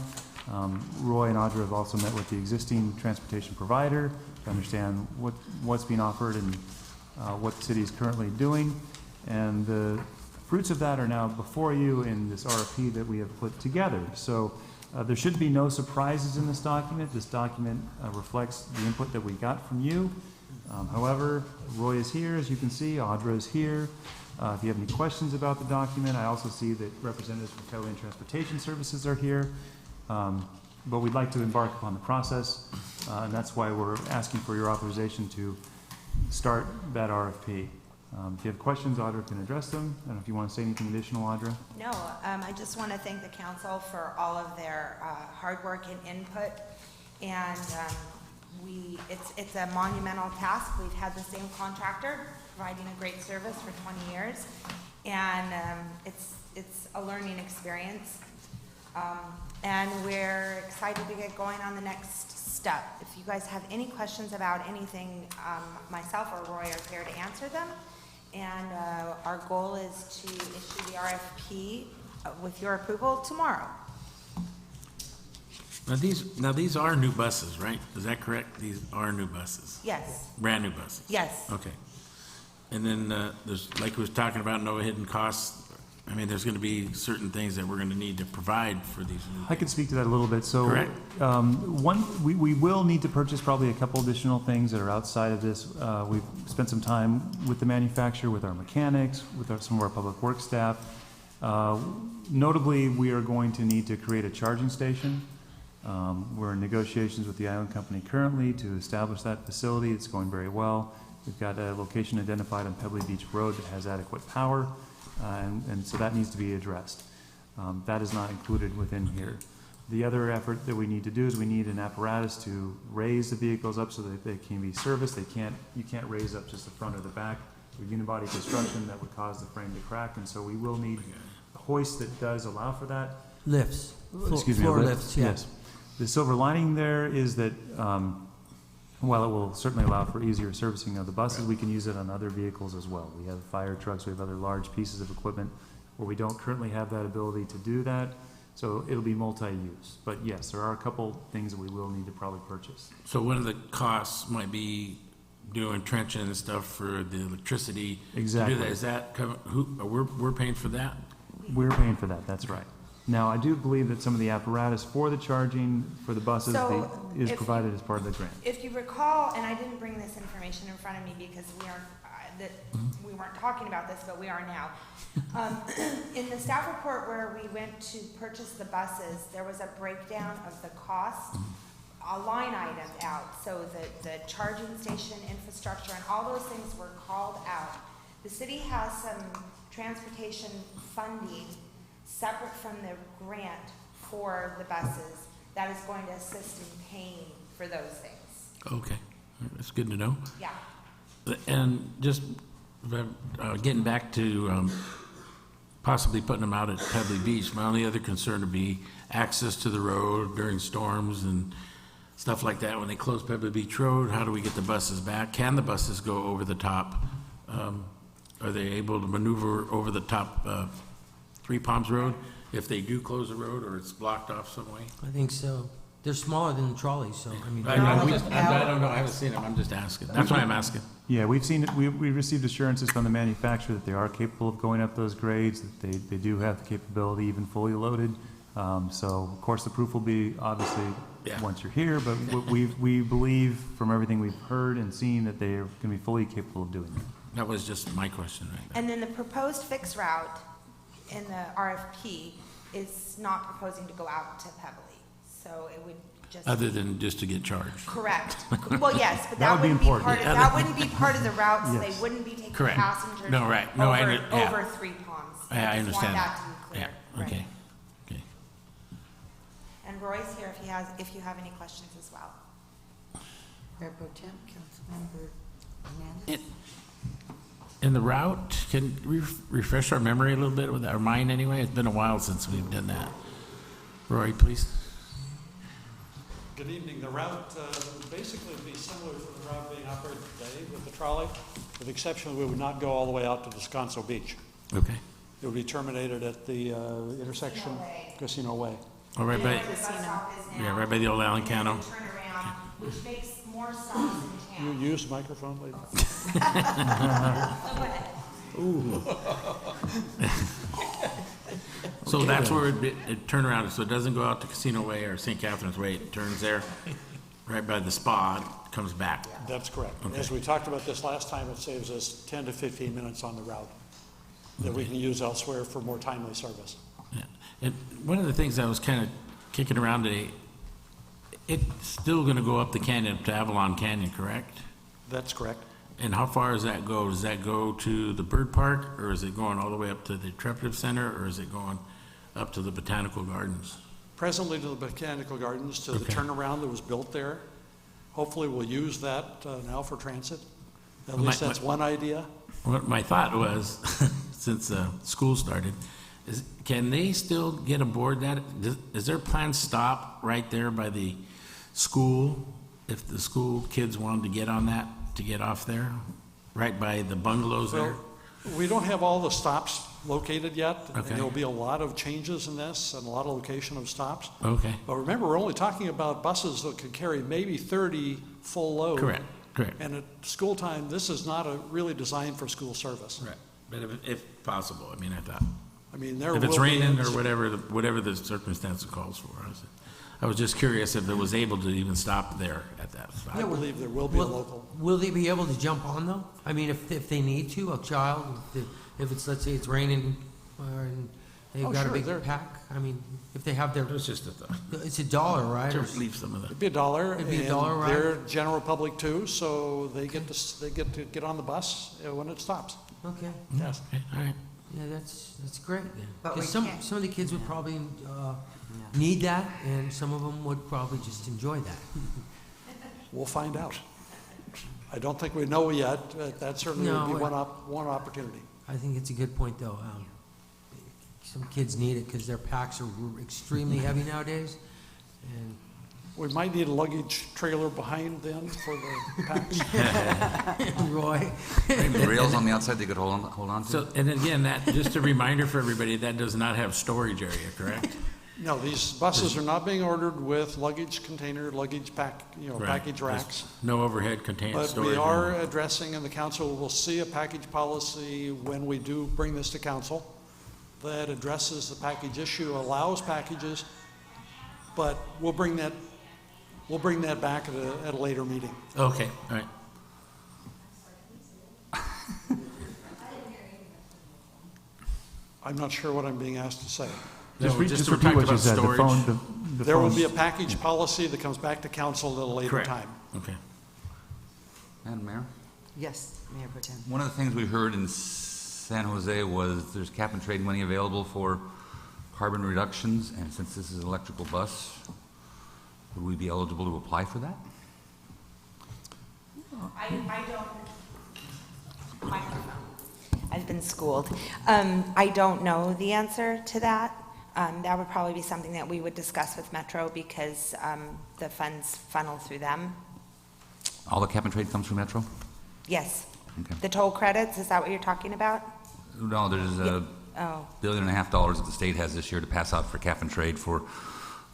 Roy and Audra have also met with the existing transportation provider to understand what's being offered and what the city is currently doing. And the fruits of that are now before you in this RFP that we have put together. So there should be no surprises in this document. This document reflects the input that we got from you. However, Roy is here, as you can see. Audra is here. If you have any questions about the document, I also see that representatives from California Transportation Services are here. But we'd like to embark upon the process, and that's why we're asking for your authorization to start that RFP. If you have questions, Audra can address them. I don't know if you want to say anything additional, Audra. No, I just want to thank the council for all of their hard work and input. And it's a monumental task. We've had the same contractor providing a great service for 20 years. And it's a learning experience. And we're excited to get going on the next step. If you guys have any questions about anything, myself or Roy are here to answer them. And our goal is to issue the RFP with your approval tomorrow. Now these are new buses, right? Is that correct? These are new buses? Yes. Brand new buses? Yes. Okay. And then there's, like we was talking about, no hidden costs. I mean, there's going to be certain things that we're going to need to provide for these new. I can speak to that a little bit. So, Correct. We will need to purchase probably a couple additional things that are outside of this. We've spent some time with the manufacturer, with our mechanics, with some of our public works staff. Notably, we are going to need to create a charging station. We're in negotiations with the Island Company currently to establish that facility. It's going very well. We've got a location identified on Pebbly Beach Road that has adequate power. And so that needs to be addressed. That is not included within here. The other effort that we need to do is we need an apparatus to raise the vehicles up so that they can be serviced. You can't raise up just the front or the back. With unibody construction, that would cause the frame to crack, and so we will need a hoist that does allow for that. Lifts. Excuse me, Floor lift. lifts, yeah. Yes. The silver lining there is that while it will certainly allow for easier servicing of the buses, we can use it on other vehicles as well. We have fire trucks, we have other large pieces of equipment where we don't currently have that ability to do that. So it'll be multi-use. But yes, there are a couple things that we will need to probably purchase. So one of the costs might be doing trenching and stuff for the electricity. Exactly. To do that. Is that we're paying for that? We're paying for that, that's right. Now, I do believe that some of the apparatus for the charging for the buses is provided as part of the grant. If you recall, and I didn't bring this information in front of me because we weren't talking about this, but we are now. In the staff report where we went to purchase the buses, there was a breakdown of the cost, a line item out. So the charging station infrastructure and all those things were called out. The city has some transportation funding separate from the grant for the buses that is going to assist in paying for those things. Okay, that's good to know. Yeah. And just getting back to possibly putting them out at Pebbly Beach, my only other concern would be access to the road during storms and stuff like that. When they close Pebbly Beach Road, how do we get the buses back? Can the buses go over the top? Are they able to maneuver over the top Three Palms Road if they do close the road or it's blocked off some way? I think so. They're smaller than the trolleys, so I mean. I don't know. I haven't seen them. I'm just asking. That's why I'm asking. Yeah, we've seen it. We received assurances from the manufacturer that they are capable of going up those grades, that they do have the capability, even fully loaded. So, of course, the proof will be obviously once you're here, but we believe from everything we've heard and seen that they are going to be fully capable of doing that. That was just my question right there. And then the proposed fixed route in the RFP is not proposing to go out to Pebbly. So it would just. Other than just to get charged. Correct. Well, yes, but That that would be wouldn't be important. part of, Yeah. that wouldn't be part of the route, so they Yes. wouldn't be taking Correct. passengers No, right. No, I over, yeah. over Three Palms. Yeah, I just understand want that. that to be Yeah, clear. Right. okay, okay. And Roy's here if you have any questions as well. Mayor Pro Tem, Councilmember Hernandez. And the route, can we refresh our memory a little bit with our mind anyway? It's been a while since we've done that. Roy, please. Good evening. The route basically would be similar to the route being operated today with the trolley, with the exception we would not go all the way out to Descanso Beach. Okay. It would be terminated at the intersection Casino Way. All right, by, yeah, right by the old Allen Cano. Turn around, which makes more stops in You town. use the microphone, lady? So that's where it turn around, so it doesn't go out to Casino Way or St. Catherine's Way, it turns there, right by the spa, it comes back. That's correct. Okay. As we talked about this last time, it saves us 10 to 15 minutes on the route that we can use elsewhere for more timely service. Yeah. And one of the things I was kind of kicking around today, it's still gonna go up the canyon, up to Avalon Canyon, correct? That's correct. And how far does that go? Does that go to the bird park, or is it going all the way up to the Interpretive Center, or is it going up to the Botanical Gardens? Presently to the Botanical Gardens, to the Okay. turnaround that was built there. Hopefully we'll use that now for transit. At Well, least my- that's one idea. What my thought was, since school started, is can they still get aboard that? Is their plan stop right there by the school? If the school kids wanted to get on that, to get off there? Right by the bungalows there? Well, we don't have all the stops located yet. and Okay. There'll be a lot of changes in this and a lot of location of stops. Okay, But remember, we're only talking about buses that could carry maybe 30 full load. correct, correct. And at school time, this is not really designed for school service. Right, but if possible, I mean, I thought. I mean, there will If be. it's raining or whatever the circumstance calls for. I was just curious if it was able to even stop there at that spot. I believe there will be a local. Will they be able to jump on though? I mean, if they need to, a child, if it's, let's say it's raining, and they've Oh, got a sure, big they're- pack, I mean, if they have their, It was just a thought. it's $1, right? Or- To leave some of the, It'd be $1. It'd be and $1, right? They're general public too, so they get to get on the bus when it stops. Okay, Yes. okay, all right. yeah, that's great then. But we 'Cause some can't- of the kids would probably need that, and some of them would probably just enjoy that. We'll find out. I don't think we know yet, but that certainly would be No, one opportunity. I think it's a good point, though. Some kids need it because their packs are extremely heavy nowadays, and We might need a luggage trailer behind then for the packs. Roy, The rails on the outside they could hold on to? So, and again, that, just a reminder for everybody, that does not have storage area, correct? No, these buses are not being ordered with luggage container, luggage pack, Right. package racks. No overhead contained But storage. we are addressing, and the council will see a package policy when we do bring this to council that addresses the package issue, allows packages, but we'll bring that back at a later meeting. Okay, all right. I'm not sure what I'm being asked to say. Just No, just we're repeat talking what you about said, the storage. phone, the There will phone- be a package policy that comes back to council at a later Correct. time. Okay. Madam Mayor? Yes, Mayor Pro Tem. One of the things we heard in San Jose was there's cap and trade money available for carbon reductions, and since this is an electrical bus, would we be eligible to apply for that? I don't, microphone. I've been schooled. I don't know the answer to that. That would probably be something that we would discuss with Metro because the funds funnel through them. All the cap and trade comes from Metro? Yes. Okay. The toll credits, is that what you're talking about? No, there's a Oh, $1.5 billion that the state has this year to pass out for cap and trade for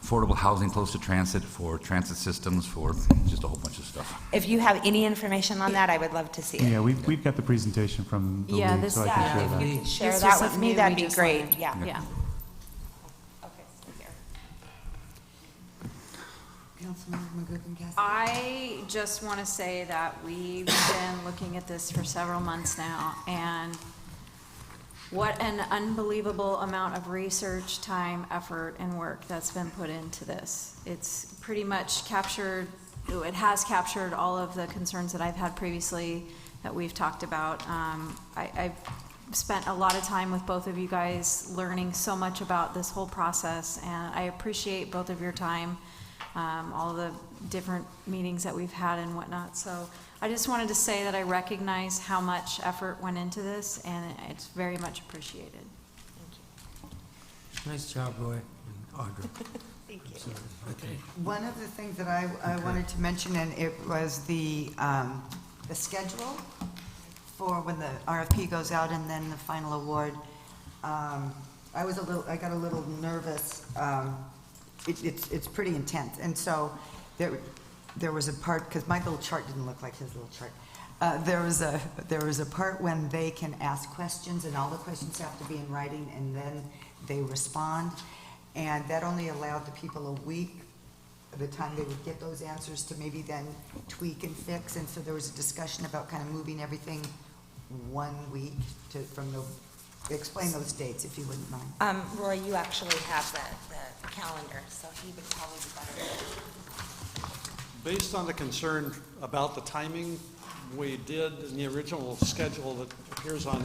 affordable housing close to transit, for transit systems, for just a whole bunch of stuff. if you have any information on that, I would love to see it. Yeah, we've got the presentation from the Yeah, league, this- so I can Yeah, share if that. you could share This was that with something me, new that'd we be just great, learned. yeah. Yeah. Okay, so here. Councilmember McGugan Cassidy. I just want to say that we've been looking at this for several months now, and what an unbelievable amount of research, time, effort, and work that's been put into this. It's pretty much it has captured all of the concerns that I've had previously that we've talked about. I've spent a lot of time with both of you guys learning so much about this whole process, and I appreciate both of your time, all the different meetings that we've had and whatnot. So I just wanted to say that I recognize how much effort went into this, and it's very much appreciated. Nice job, Roy and Audra. Thank you. So, okay. One of the things that I wanted to mention, and it was the schedule for when the RFP goes out and then the final award. I got a little nervous. It's pretty intense, and so there was a part, because my little chart didn't look like his little chart. There was a part when they can ask questions, and all the questions have to be in writing, and then they respond. And that only allowed the people a week, the time they would get those answers, to maybe then tweak and fix. And so there was a discussion about kind of moving everything 1 week explain those dates, if you wouldn't mind. Roy, you actually have the calendar, so he would probably be better. Based on the concern about the timing, we did in the original schedule that appears on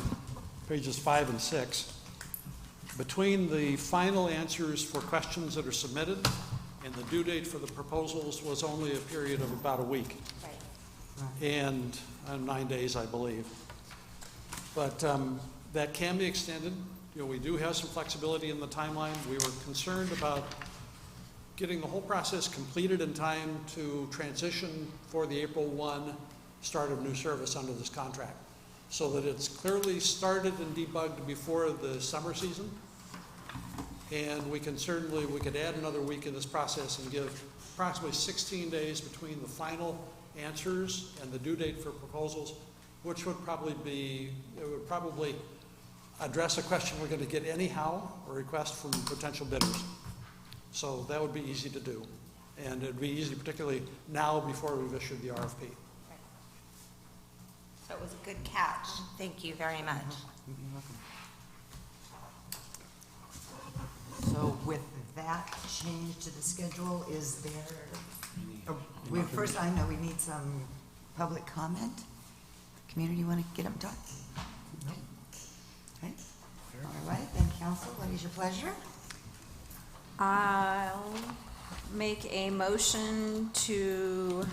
pages 5 and 6, between the final answers for questions that are submitted and the due date for the proposals was only a period of about a week. Right. And 9 days, I believe. But that can be extended. We do have some flexibility in the timeline. We were concerned about getting the whole process completed in time to transition for the April 1 start of new service under this contract, so that it's clearly started and debugged before the summer season. And we could add another week in this process and give approximately 16 days between the final answers and the due date for proposals, which would probably address a question we're going to get anyhow, a request from potential bidders. So that would be easy to do. And it'd be easy, particularly now before we've issued the RFP. So it was a good catch. Thank you very much. So with that change to the schedule, is there, first I know we need some public comment. Community want to get up and talk? No. Okay. All right, then council, what is your pleasure? I'll make a motion to,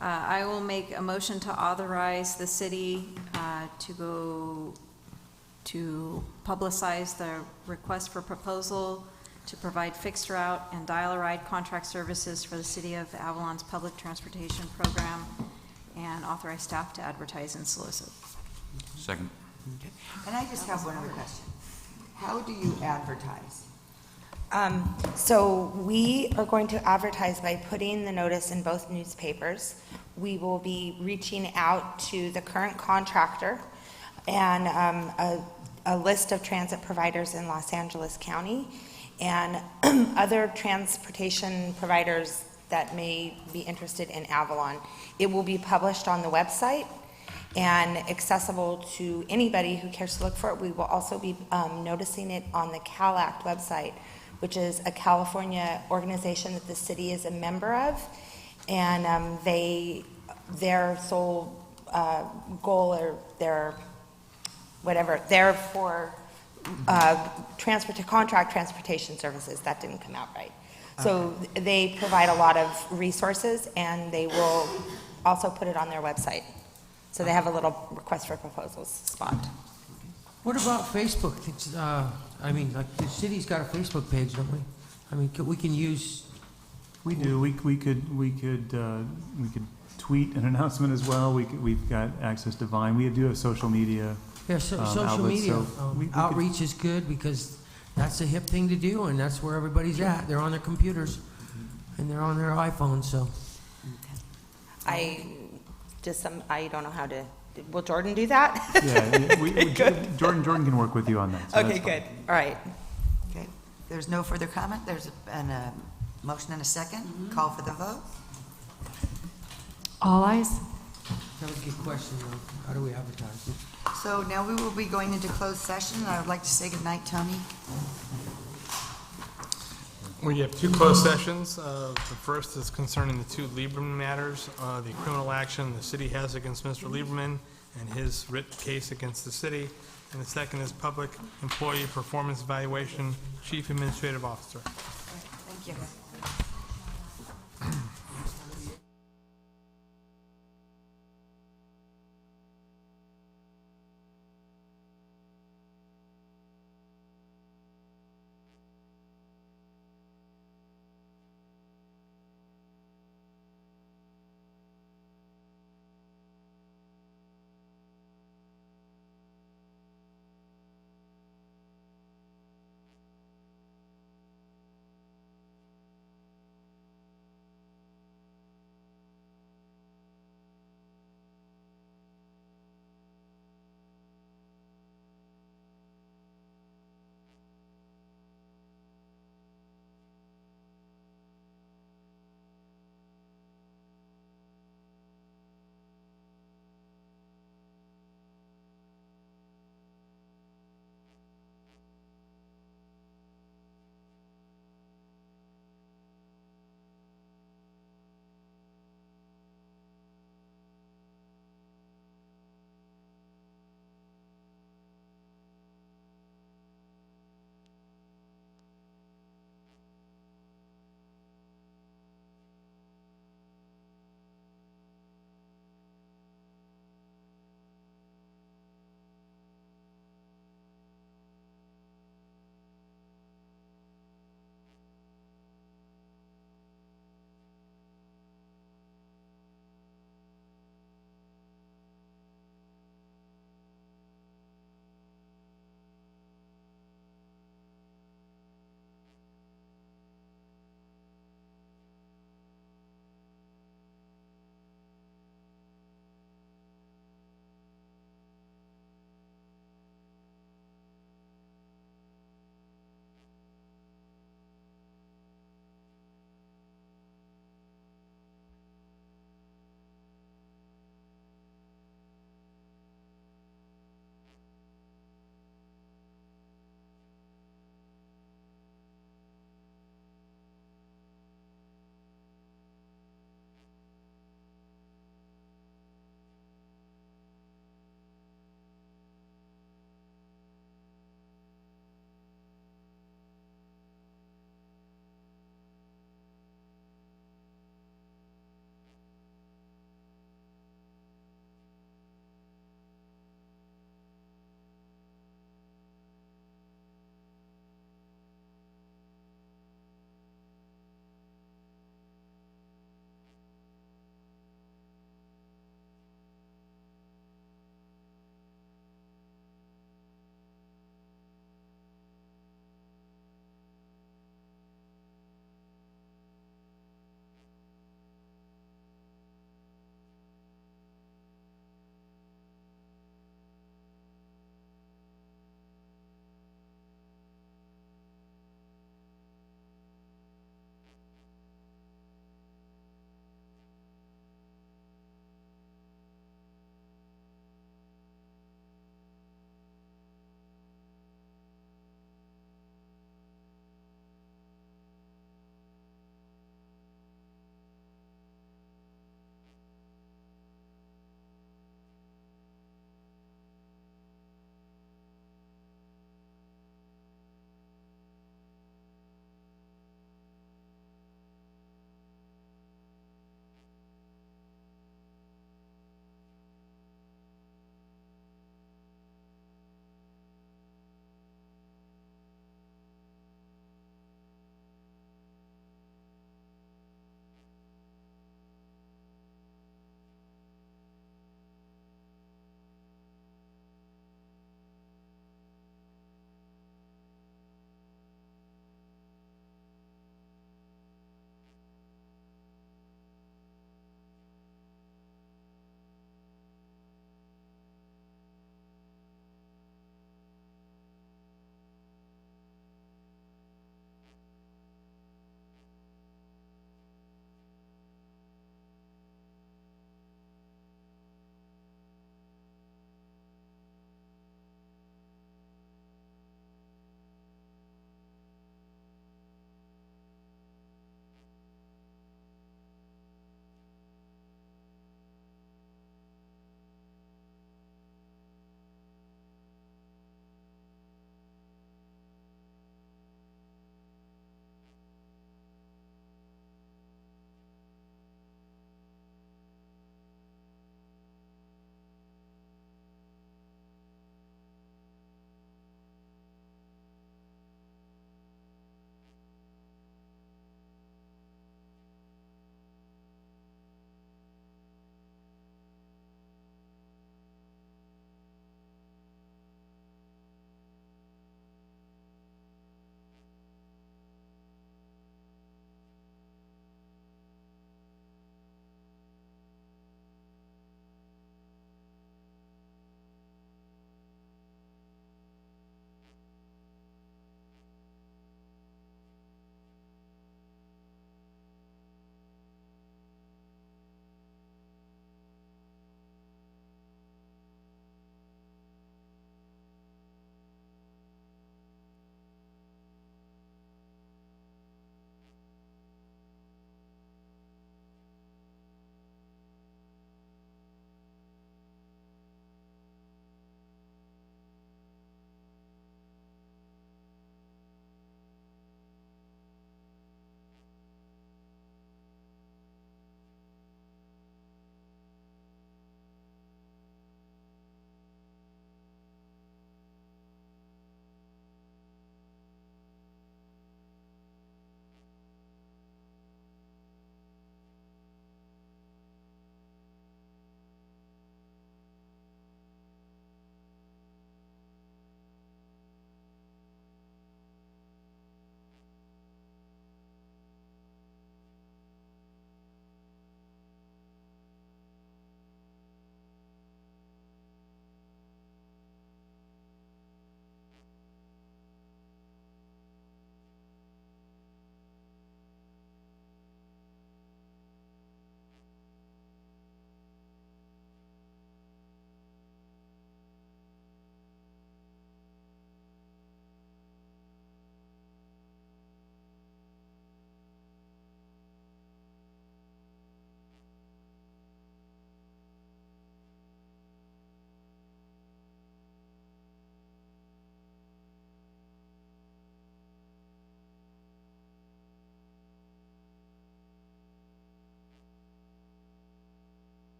I will make a motion to authorize the city to publicize the request for proposal to provide fixed route and dial-a-ride contract services for the City of Avalon's public transportation program, and authorize staff to advertise and solicit. Second. Okay. And I just have one other question. How do you advertise? So we are going to advertise by putting the notice in both newspapers. We will be reaching out to the current contractor and a list of transit providers in Los Angeles County and other transportation providers that may be interested in Avalon. It will be published on the website and accessible to anybody who cares to look for it. We will also be noticing it on the CalAct website, which is a California organization that the city is a member of, and their sole goal, or their whatever, they're for contract transportation services. That didn't come out right. So they provide a lot of resources, and they will also put it on their website. So they have a little request for proposals spot. What about Facebook? It's, like the city's got a Facebook page, don't we? I mean, we can use. We do. We could tweet an announcement as well. We've got access to Vine. We do have social media. Yeah, social outlets, media so we outreach is good, because that's a hip thing to do, and that's where everybody's at. They're on their computers and they're on their iPhones. So I don't know how to. Will Jordan do that? Yeah, Jordan can work with you on that. So okay, good. All right. Okay, there's no further comment. There's a motion and a second. Call for the vote. All ayes. That was a good question, though. How do we advertise it? So now we will be going into closed session. I would like to say goodnight, Tony. We have two closed sessions. The first is concerning the two Lieberman matters, the criminal action the city has against Mr. Lieberman and his writ case against the city. And the second is public employee performance evaluation, chief administrative officer. Thank you.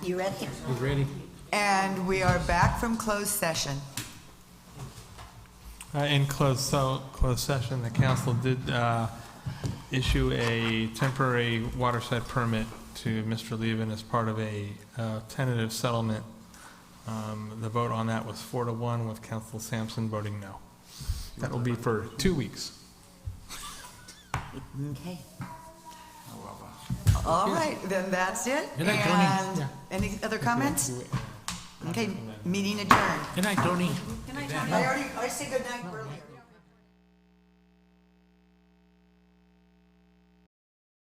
You ready? He's ready. And we are back from closed session. In closed session, the council did issue a temporary waterside permit to Mr. Levin as part of a tentative settlement. The vote on that was 4-1 with Council Sampson voting no. That will be for 2 weeks. Okay. All right, then that's it. Good night, Tony. And any other comments? Okay, meeting adjourned. Good night, Tony. I said good night earlier.